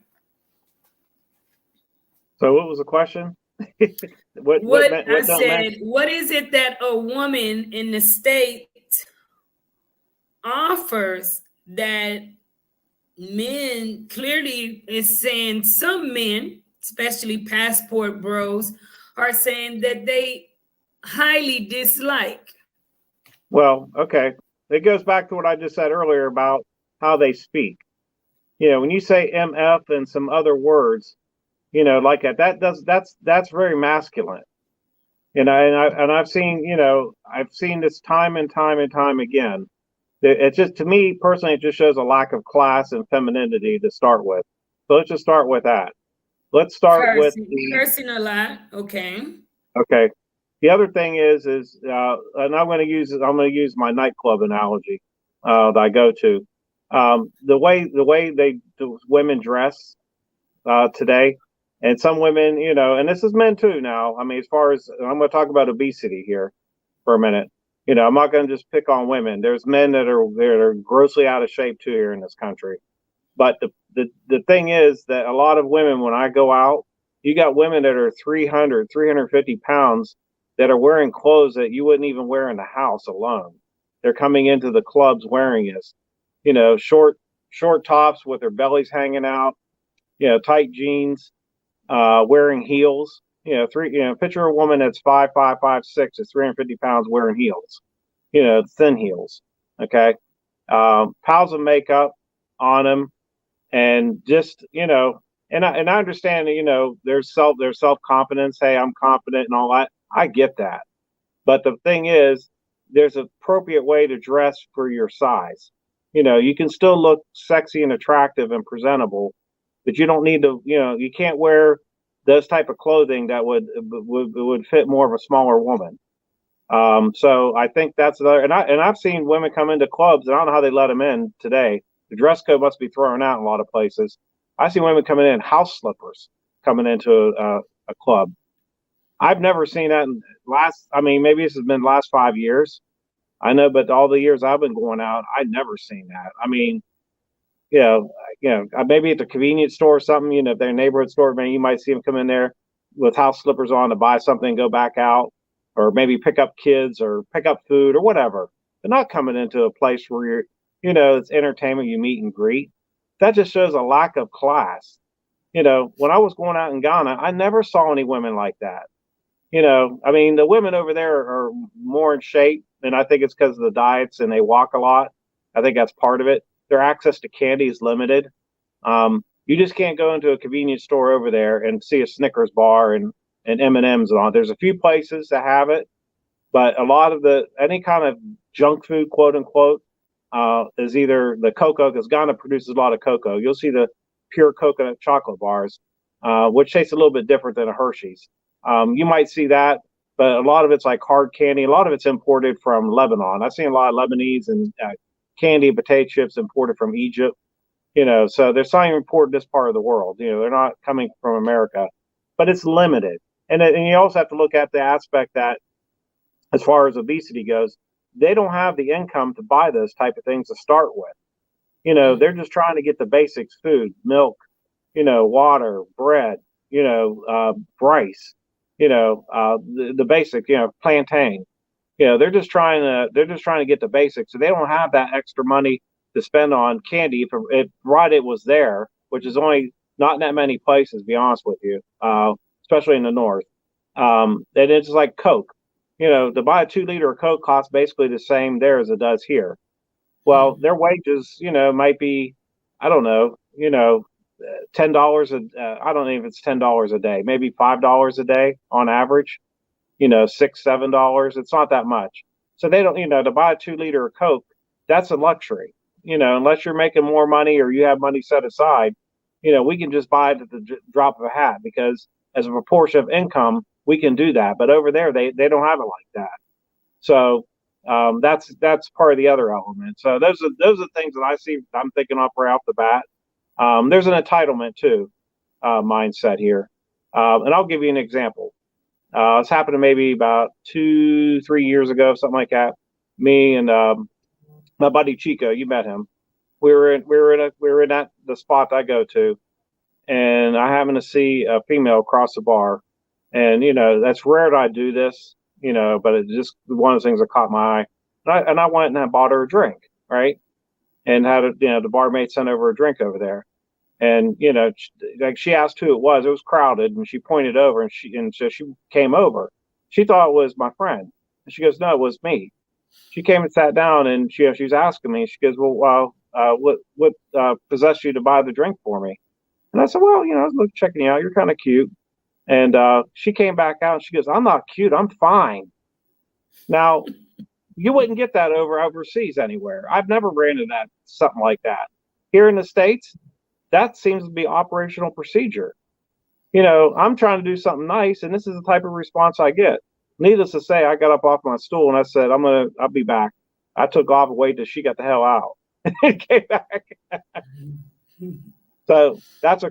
So, what was the question? what I said, what is it that a woman in the state offers that men clearly is saying, some men, especially passport bros, are saying that they highly dislike? Well, okay. It goes back to what I just said earlier about how they speak. You know, when you say MF and some other words, you know, like that's very masculine. You know, and I've seen, you know, I've seen this time and time and time again. It just, to me personally, it just shows a lack of class and femininity to start with. So let's just start with that. Let's start with cursing a lot. Okay. Okay. The other thing is, and I'm going to use my nightclub analogy that I go to. The way the women dress today, and some women, you know, and this is men too now. I mean, as far as, I'm going to talk about obesity here for a minute. You know, I'm not going to just pick on women. There's men that are grossly out of shape too here in this country. But the thing is that a lot of women, when I go out, you got women that are 300, 350 pounds that are wearing clothes that you wouldn't even wear in the house alone. They're coming into the clubs wearing this, you know, short tops with their bellies hanging out, you know, tight jeans, wearing heels. You know, picture a woman that's 5'5", 5'6", is 350 pounds wearing heels, you know, thin heels. Okay. piles of makeup on them, and just, and I understand that, there's self confidence. Hey, I'm confident and all that. I get that, but the thing is, there's an appropriate way to dress for your size. You can still look sexy and attractive and presentable, but you don't need to. You can't wear those type of clothing that would fit more of a smaller woman. So I think that's another. And I've seen women come into clubs, and I don't know how they let them in today. The dress code must be thrown out in a lot of places. I see women coming in house slippers coming into a club. I've never seen that in I mean, maybe this has been the last 5 years. I know, but all the years I've been going out, I've never seen that. I mean, maybe at the convenience store or something, if they're a neighborhood store, maybe you might see them come in there with house slippers on to buy something and go back out, or maybe pick up kids or pick up food or whatever. They're not coming into a place where it's entertainment, you meet and greet. That just shows a lack of class. When I was going out in Ghana, I never saw any women like that. I mean, the women over there are more in shape, and I think it's because of the diets and they walk a lot. I think that's part of it. Their access to candy is limited. You just can't go into a convenience store over there and see a Snickers bar and M&Ms on. There's a few places that have it, but a lot of any kind of junk food, quote unquote, is either the cocoa, because Ghana produces a lot of cocoa. You'll see the pure coconut chocolate bars, which tastes a little bit different than a Hershey's. You might see that, but a lot of it's like hard candy. A lot of it's imported from Lebanon. I've seen a lot of Lebanese and candy and potato chips imported from Egypt. So they're something imported this part of the world. They're not coming from America, but it's limited. And you also have to look at the aspect that, as far as obesity goes, they don't have the income to buy those type of things to start with. They're just trying to get the basics: food, milk, water, bread, rice, the basic, plantain. They're just trying to get the basics. So they don't have that extra money to spend on candy. If it was there, which is only not in that many places, to be honest with you, especially in the north. And it's like Coke. To buy a 2 liter of Coke costs basically the same there as it does here. Well, their wages, might be, I don't know, $10. I don't know if it's $10 a day, maybe $5 a day on average. $6, $7. It's not that much. So they don't, to buy a 2 liter of Coke, that's a luxury. Unless you're making more money or you have money set aside, we can just buy it at the drop of a hat, because as a proportion of income, we can do that. But over there, they don't have it like that. So that's part of the other element. So those are things that I see. I'm thinking off right off the bat. There's an entitlement too mindset here, and I'll give you an example. It's happened maybe about 2-3 years ago, something like that. Me and my buddy Chico, you met him. We were in the spot I go to, and I happened to see a female across the bar, and that's rare that I do this, but it's just one of the things that caught my eye. And I went and I bought her a drink, right, and had the barmaid sent over a drink over there. And she asked who it was. It was crowded, and she pointed over, and so she came over. She thought it was my friend, and she goes, "No, it was me." She came and sat down, and she was asking me. She goes, "Well, what possessed you to buy the drink for me?" And I said, "Well, I was checking you out. You're kind of cute." And she came back out, and she goes, "I'm not cute. I'm fine." Now, you wouldn't get that overseas anywhere. I've never ran into something like that. Here in the States, that seems to be operational procedure. I'm trying to do something nice, and this is the type of response I get. Needless to say, I got up off my stool and I said, I'll be back. I took off and waited till she got the hell out and came back. So that's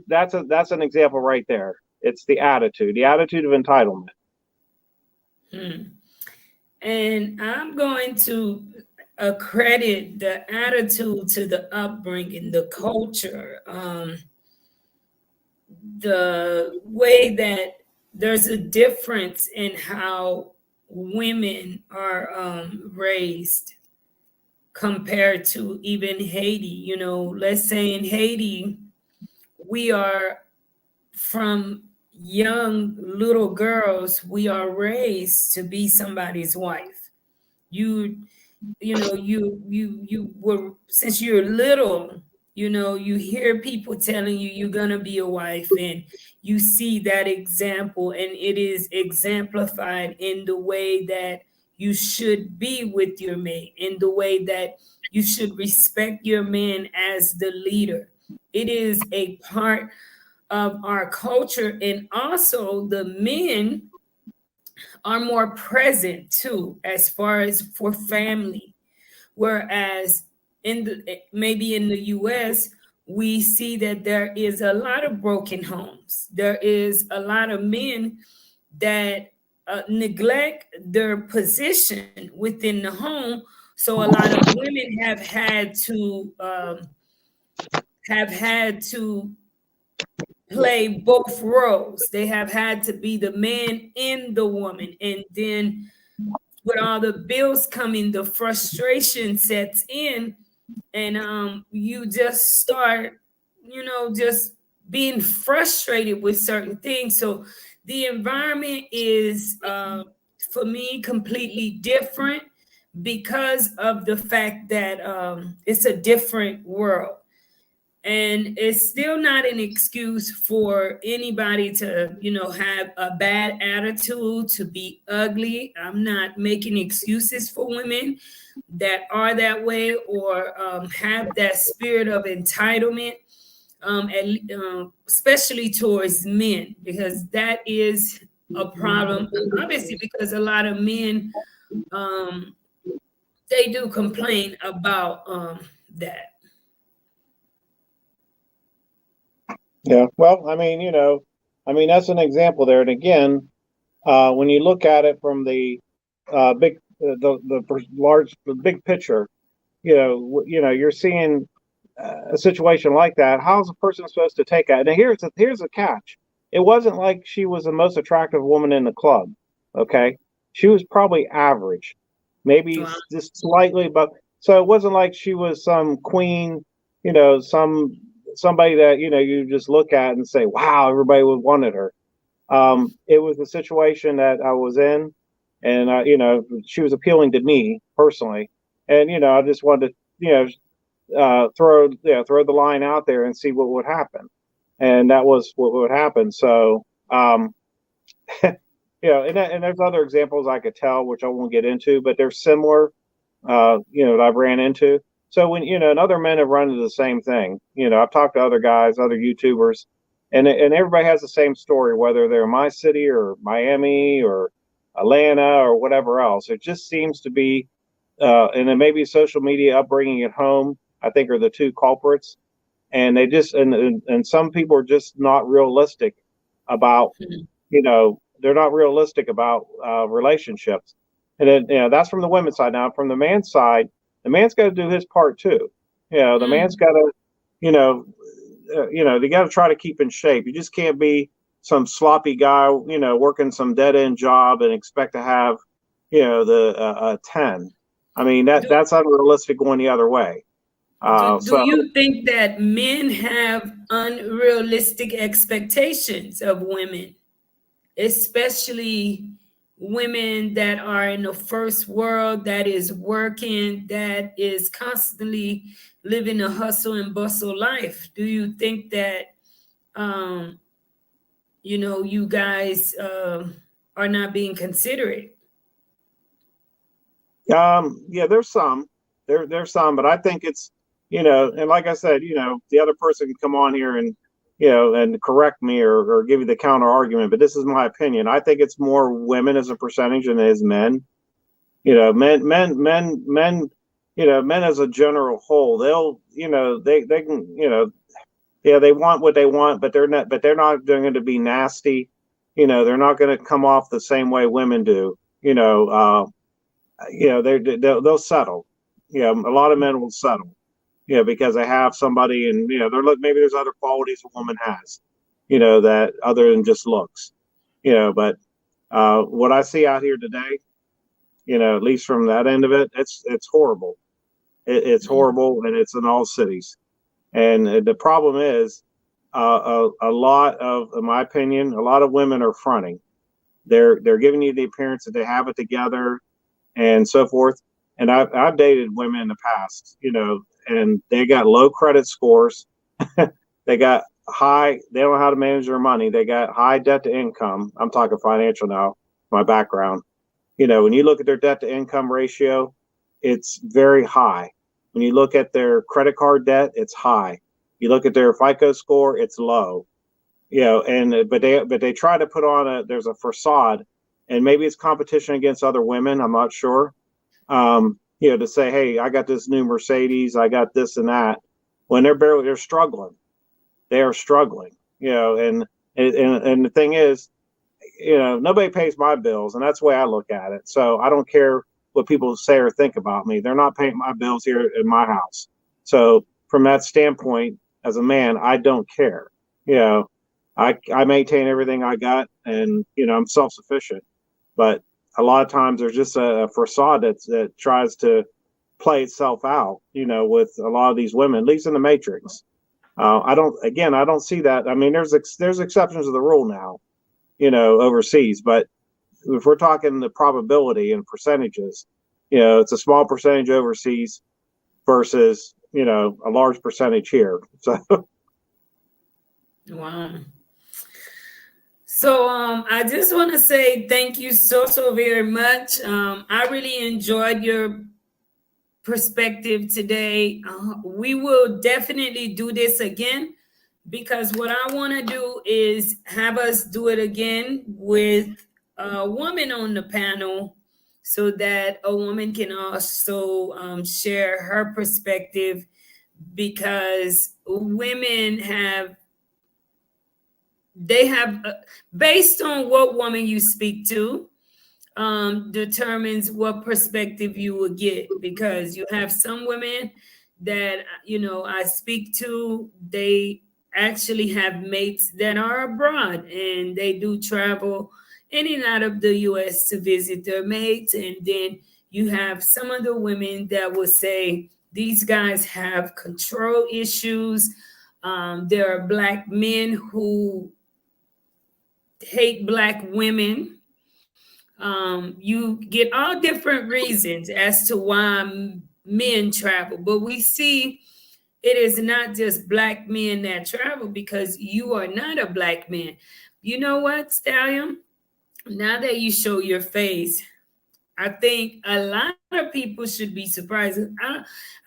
an example right there. It's the attitude of entitlement. And I'm going to accredit the attitude to the upbringing, the culture, the way that there's a difference in how women are raised compared to even Haiti. Let's say in Haiti, we are, from young little girls, we are raised to be somebody's wife. You you were, since you're little, you hear people telling you you're going to be a wife, and you see that example, and it is exemplified in the way that you should be with your mate, in the way that you should respect your man as the leader. It is a part of our culture, and also the men are more present too, as far as for family. Whereas maybe in the US, we see that there is a lot of broken homes. There is a lot of men that neglect their position within the home. So a lot of women have had to play both roles. They have had to be the man and the woman, and then with all the bills coming, the frustration sets in, and you just start, just being frustrated with certain things. So the environment is, for me, completely different because of the fact that it's a different world. And it's still not an excuse for anybody to, have a bad attitude, to be ugly. I'm not making excuses for women that are that way, or have that spirit of entitlement, especially towards men, because that is a problem. Obviously, because a lot of men, um, they do complain about that. Yeah. Well, that's an example there. And again, when you look at it from the the big picture, you're seeing a situation like that. How's a person supposed to take it? And here's a catch. It wasn't like she was the most attractive woman in the club. Okay, she was probably average, maybe Wow. just slightly, but so it wasn't like she was some queen. Somebody that you just look at and say, "Wow, everybody would wanted her." It was a situation that I was in, and she was appealing to me personally, and I just wanted to throw the line out there and see what would happen, and that was what would happen. So and there's other examples I could tell, which I won't get into, but they're similar, that I've ran into. So when and other men have run into the same thing. I've talked to other guys, other YouTubers, and everybody has the same story, whether they're in my city or Miami or Atlanta or whatever else. It just seems to be, and then maybe social media upbringing at home, I think, are the two culprits. And they just and some people are just not realistic about, they're not realistic about relationships. And then that's from the women's side. Now from the man's side, the man's got to do his part too. The man's got to, they got to try to keep in shape. You just can't be some sloppy guy, working some dead end job and expect to have, the 10. I mean, that's unrealistic going the other way. Do you think that men have unrealistic expectations of women, especially women that are in the first world, that is working, that is constantly living a hustle and bustle life? Do you think that, you guys are not being considerate? Yeah, there's some, but I think it's, and like I said, the other person can come on here and, and correct me or give you the counter argument, but this is my opinion. I think it's more women as a percentage than it is men. Men as a general whole, they'll, they can, they want what they want, but they're not going to be nasty. They're not going to come off the same way women do. They'll settle. A lot of men will settle. Because they have somebody, and maybe there's other qualities a woman has, that other than just looks. But what I see out here today, at least from that end of it, it's horrible. It's horrible, and it's in all cities. And the problem is, a lot of, in my opinion, a lot of women are fronting. They're giving you the appearance that they have it together and so forth. And I've dated women in the past, you know, and they got low credit scores. They got high, they don't know how to manage their money. They got high debt to income. I'm talking financial now, my background. You know, when you look at their debt to income ratio, it's very high. When you look at their credit card debt, it's high. You look at their FICO score, it's low. You know, and but they try to put on there's a facade, and maybe it's competition against other women. I'm not sure. You know, to say, hey, I got this new Mercedes, I got this and that, when they're struggling. They are struggling, you know, and the thing is, you know, nobody pays my bills, and that's the way I look at it. So I don't care what people say or think about me. They're not paying my bills here in my house. So from that standpoint, as a man, I don't care. You know, I maintain everything I got, and you know, I'm self-sufficient. But a lot of times there's just a facade that tries to play itself out, you know, with a lot of these women, at least in the Matrix. I don't see that. I mean, there's exceptions to the rule now, you know, overseas, but if we're talking the probability and percentages, you know, it's a small percentage overseas versus, you know, a large percentage here. So, Wow. So I just want to say thank you so very much. I really enjoyed your perspective today. We will definitely do this again, because what I want to do is have us do it again with a woman on the panel, so that a woman can also share her perspective, because women have based on what woman you speak to, determines what perspective you will get, because you have some women that, you know, I speak to, they actually have mates that are abroad, and they do travel in and out of the US to visit their mates. And then you have some of the women that will say these guys have control issues. There are Black men who hate Black women. You get all different reasons as to why men travel, but we see it is not just Black men that travel, because you are not a Black man. You know what, Stallion? Now that you show your face, I think a lot of people should be surprised.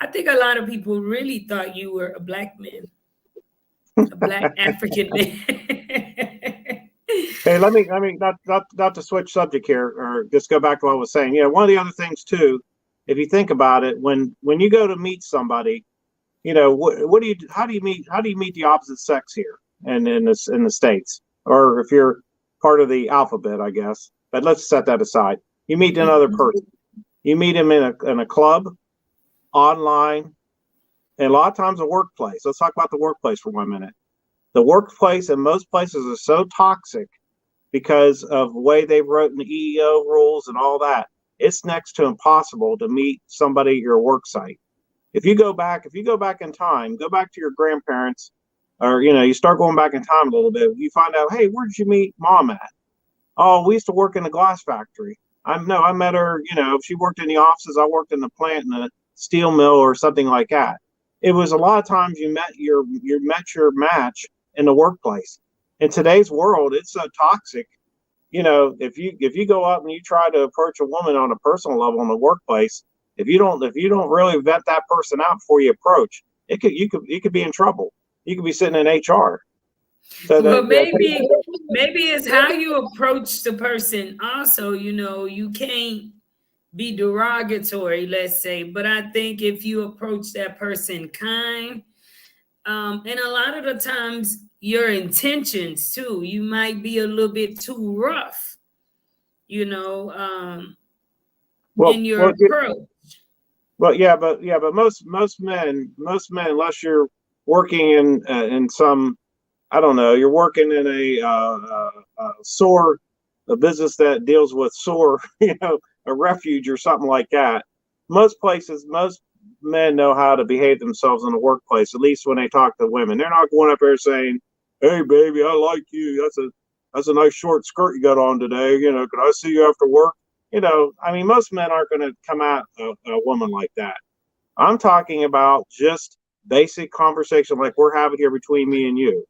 I think a lot of people really thought you were a Black man, a Black African man. hey, let me not to switch subject here, or just go back to what I was saying. You know, one of the other things too, if you think about it, when you go to meet somebody, you know, how do you meet the opposite sex here and in the States, or if you're part of the alphabet, I guess. But let's set that aside. You meet another person. You meet him in a club, online, and a lot of times a workplace. Let's talk about the workplace for 1 minute. The workplace in most places is so toxic because of the way they wrote in the EEO rules and all that. It's next to impossible to meet somebody at your work site. If you go back in time, go back to your grandparents, or you know, you start going back in time a little bit, you find out, hey, where did you meet mom at? Oh, we used to work in a glass factory. I met her, you know, she worked in the offices, I worked in the plant in the steel mill or something like that. It was a lot of times you met your match in the workplace. In today's world, it's so toxic. You know, if you go up and you try to approach a woman on a personal level in the workplace, if you don't really vet that person out before you approach, you could be in trouble. You could be sitting in HR. So well, maybe it's how you approach the person. Also, you know, you can't be derogatory, let's say, but I think if you approach that person kind, and a lot of the times your intentions too, you might be a little bit too rough, you know, in your approach. Well, yeah, but most men, unless you're working in some, I don't know, you're working in a business that deals with SOAR, you know, a refuge or something like that. Most men know how to behave themselves in the workplace, at least when they talk to women. They're not going up there saying, "Hey, baby, I like you. That's a nice short skirt you got on today. You know, could I see you after work?" I mean, most men aren't going to come at a woman like that. I'm talking about just basic conversation like we're having here between me and you.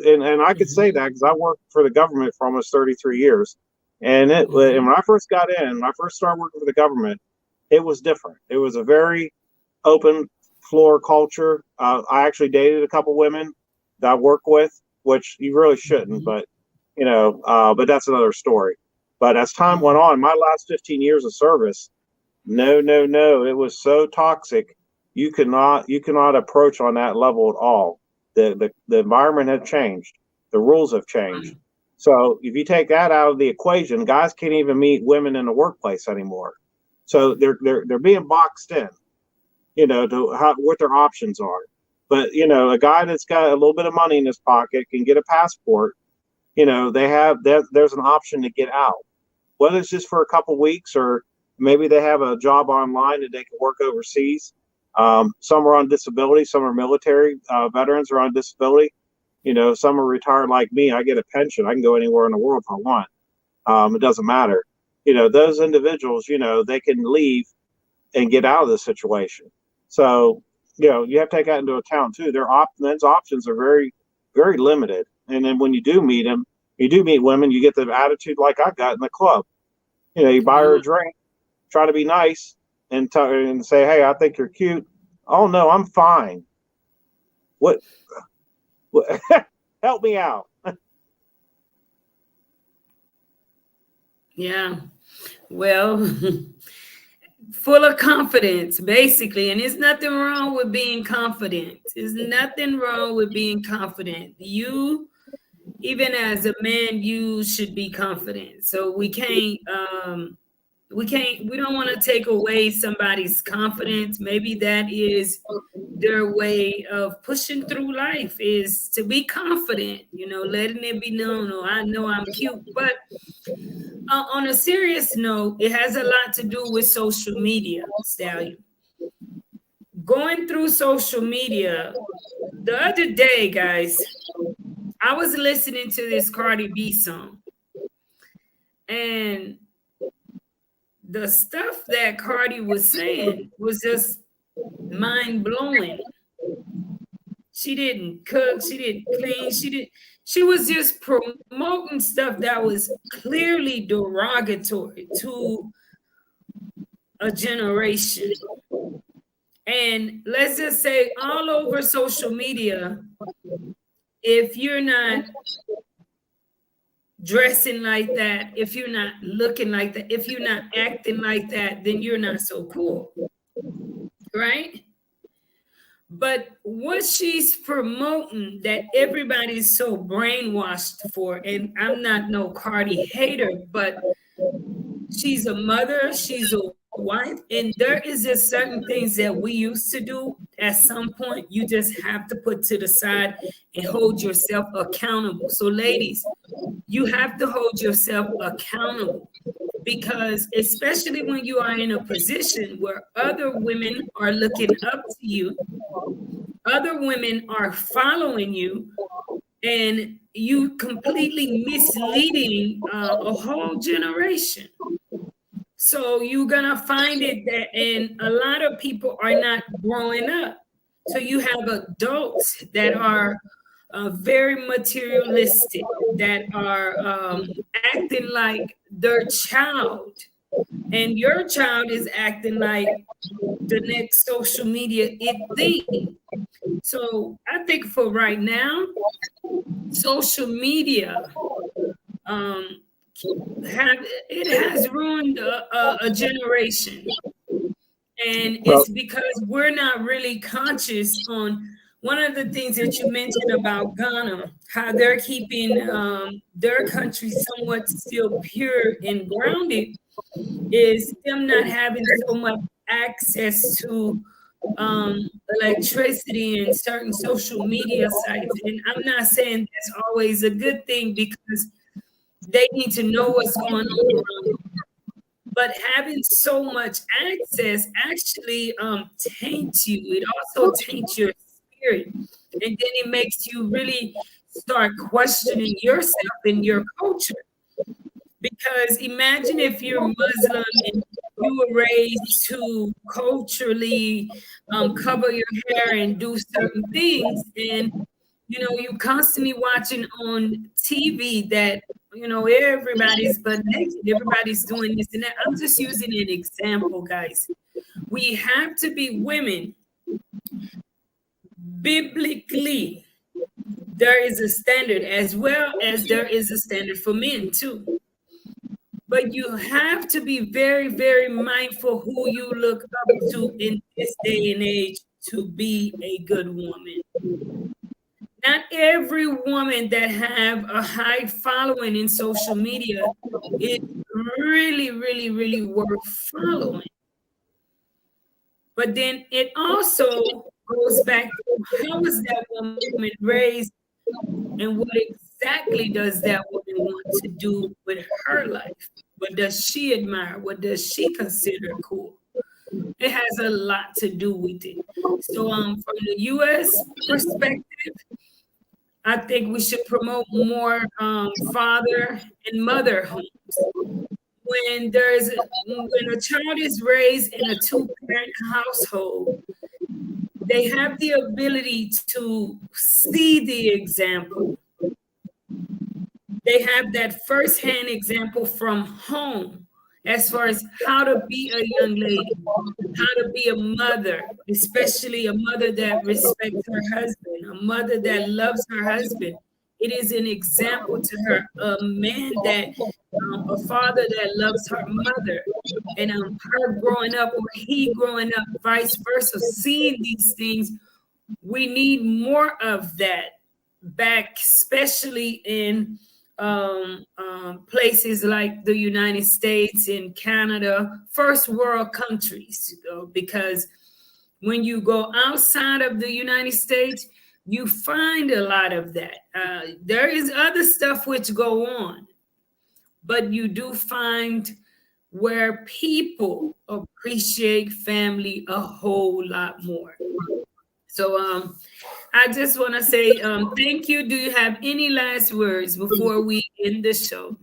And I could say that because I worked for the government for almost 33 years. And and when I first got in, when I first started working for the government, it was different. It was a very open floor culture. I actually dated a couple women that I work with, which you really shouldn't, but but that's another story. But as time went on, my last 15 years of service, no, it was so toxic. You cannot approach on that level at all. The environment has changed. The rules have changed. So if you take that out of the equation, guys can't even meet women in the workplace anymore. So they're being boxed in, to what their options are. But a guy that's got a little bit of money in his pocket can get a passport. There's an option to get out, whether it's just for a couple weeks or maybe they have a job online that they can work overseas. Some are on disability, some are military veterans are on disability. Some are retired like me. I get a pension. I can go anywhere in the world if I want. It doesn't matter. Those individuals, they can leave and get out of the situation. So, you have to take that into account too. Men's options are very, very limited. And then when you do meet them, you do meet women, you get the attitude like I got in the club. You buy her a drink, try to be nice, and say, "Hey, I think you're cute." "Oh no, I'm fine." What? Help me out. Yeah. Well, full of confidence, basically. And there's nothing wrong with being confident. There's nothing wrong with being confident. You, even as a man, you should be confident. So we don't want to take away somebody's confidence. Maybe that is their way of pushing through life, is to be confident, letting it be known, "Oh, I know I'm cute." But on a serious note, it has a lot to do with social media, Stallion. Going through social media, the other day, guys, I was listening to this Cardi B song, and the stuff that Cardi was saying was just mind-blowing. She didn't cook, she didn't clean, she was just promoting stuff that was clearly derogatory to a generation. And let's just say all over social media, if you're not dressing like that, if you're not looking like that, if you're not acting like that, then you're not so cool, right? But what she's promoting that everybody's so brainwashed for, and I'm not no Cardi hater, but she's a mother, she's a wife, and there is just certain things that we used to do. At some point, you just have to put to the side and hold yourself accountable. So ladies, you have to hold yourself accountable, because especially when you are in a position where other women are looking up to you, other women are following you, and you completely misleading a whole generation. So you're gonna find it that, and a lot of people are not growing up. So you have adults that are very materialistic, that are acting like their child, and your child is acting like the next social media thing. So I think for right now, social media has ruined a generation, and it's because we're not really conscious on one of the things that you mentioned about Ghana, how they're keeping their country somewhat still pure and grounded, is them not having so much access to electricity and certain social media sites. And I'm not saying that's always a good thing, because they need to know what's going on around them. But having so much access actually taints you. It also taints your spirit. And then it makes you really start questioning yourself and your culture. Because Because imagine if you're Muslim and you were raised to culturally cover your hair and do certain things, and you constantly watching on TV that everybody's but naked, everybody's doing this and that. I'm just using an example, guys. We have to be women. Biblically, there is a standard, as well as there is a standard for men too. But you have to be very, very mindful who you look up to in this day and age to be a good woman. Not every woman that have a high following in social media is really, really, really worth following. But then it also goes back to how was that woman raised and what exactly does that woman want to do with her life? What does she admire? What does she consider cool? It has a lot to do with it. So from the U.S. perspective, I think we should promote more father and mother homes. When a child is raised in a two-parent household, they have the ability to see the example. They have that firsthand example from home as far as how to be a young lady, how to be a mother, especially a mother that respects her husband, a mother that loves her husband. It is an example to her, a man that, a father that loves her mother, and her growing up or he growing up, vice versa, seeing these things. We need more of that back, especially in places like the United States and Canada, first world countries, because when you go outside of the United States, you find a lot of that. There is other stuff which go on, but you do find where people appreciate family a whole lot more. So I just want to say thank you. Do you have any last words before we end the show?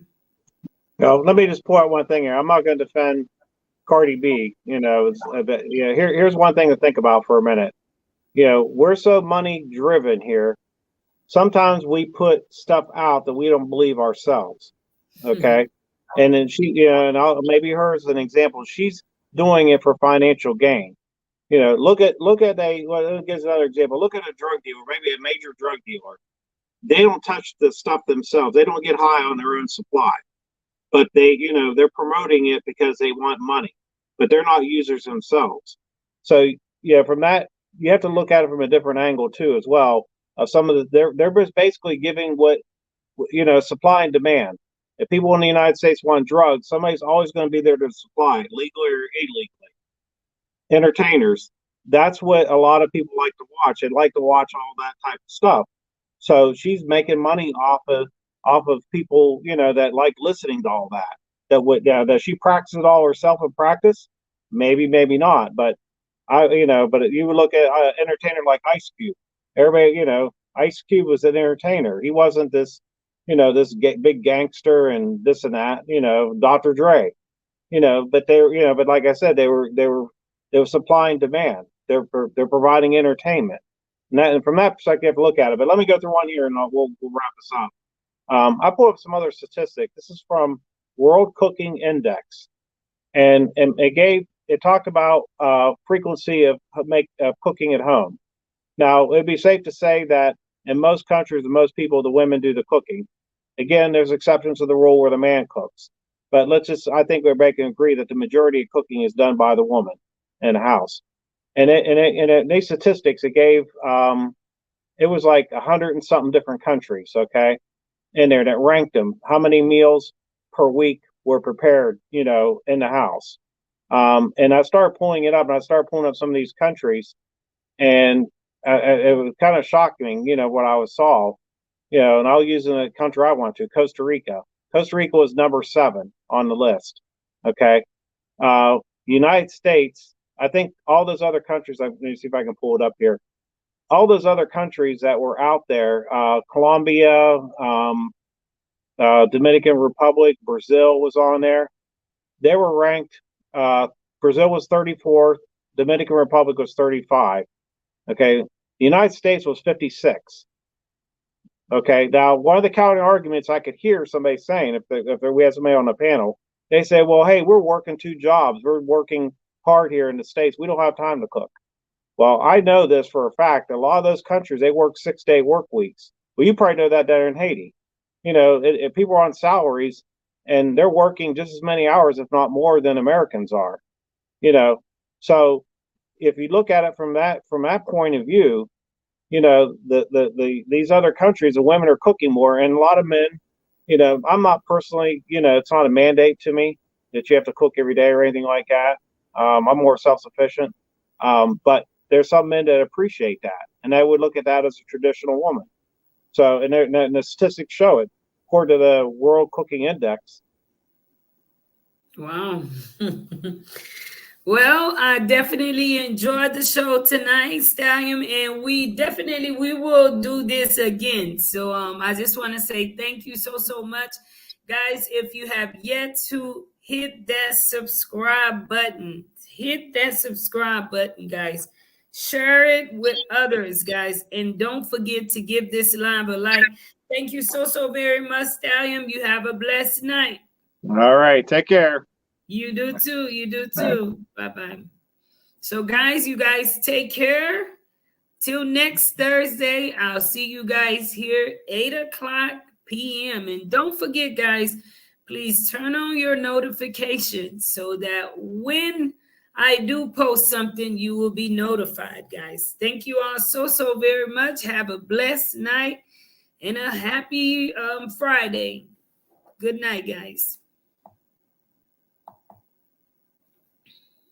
No, let me just point out one thing here. I'm not going to defend Cardi B. Here's one thing to think about for a minute. We're so money driven here. Sometimes we put stuff out that we don't believe ourselves. Okay. And then maybe her as an example, she's doing it for financial gain. Look at gives another example. Look at a drug dealer, maybe a major drug dealer. They don't touch the stuff themselves. They don't get high on their own supply, but they're promoting it because they want money, but they're not users themselves. So from that, you have to look at it from a different angle too, as well. Some of they're basically giving what, supply and demand. If people in the United States want drugs, somebody's always going to be there to supply, legally or illegally. Entertainers, that's what a lot of people like to watch. They like to watch all that type of stuff. So she's making money off of people, that like listening to all that. That she practices it all herself in practice, maybe not. But but you would look at an entertainer like Ice Cube. Everybody, Ice Cube was an entertainer. He wasn't this, this big gangster and this and that. Dr. Dre. But like I said, they were supply and demand. They're providing entertainment, and from that perspective, you have to look at it. But let me go through one here, and we'll wrap this up. I pulled up some other statistics. This is from World Cooking Index, and it talked about frequency of cooking at home. Now, it'd be safe to say that in most countries, and most people, the women do the cooking. Again, there's exceptions to the rule where the man cooks, but I think we're making agree that the majority of cooking is done by the woman in the house. And these statistics, it gave it was like 100 and something different countries, okay, in there that ranked them. How many meals per week were prepared, in the house? And I started pulling it up, and I started pulling up some of these countries, and it was kind of shocking, what I saw, and I'll use a country I went to, Costa Rica. Costa Rica was number 7 on the list, okay. United States, I think all those other countries, let me see if I can pull it up here. All those other countries that were out there, Colombia, Dominican Republic, Brazil was on there. They were ranked. Brazil was 34th. Dominican Republic was 35. Okay, the United States was 56. Okay, now one of the counter arguments I could hear somebody saying, if we had somebody on the panel, they say, well, hey, we're working 2 jobs. We're working hard here in the States. We don't have time to cook. Well, I know this for a fact. A lot of those countries, they work 6-day work weeks. Well, you probably know that down in Haiti. You know, if people are on salaries and they're working just as many hours, if not more, than Americans are. You know, so if you look at it from that point of view, you know, these other countries, the women are cooking more, and a lot of men. You know, I'm not personally, you know, it's not a mandate to me that you have to cook every day or anything like that. I'm more self-sufficient, but there's some men that appreciate that, and they would look at that as a traditional woman. So, and the statistics show it, according to the World Cooking Index. Wow. Well, I definitely enjoyed the show tonight, Stallion, and we will do this again. So I just want to say thank you so much. Guys, if you have yet to hit that subscribe button, guys. Share it with others, guys, and don't forget to give this live a like. Thank you so very much, Stallion. You have a blessed night. All right, take care. You do too. Bye-bye. So guys, you guys take care. Till next Thursday, I'll see you guys here 8:00 p.m. And don't forget, guys, please turn on your notifications so that when I do post something, you will be notified, guys. Thank you all so very much. Have a blessed night and a happy Friday. Good night, guys.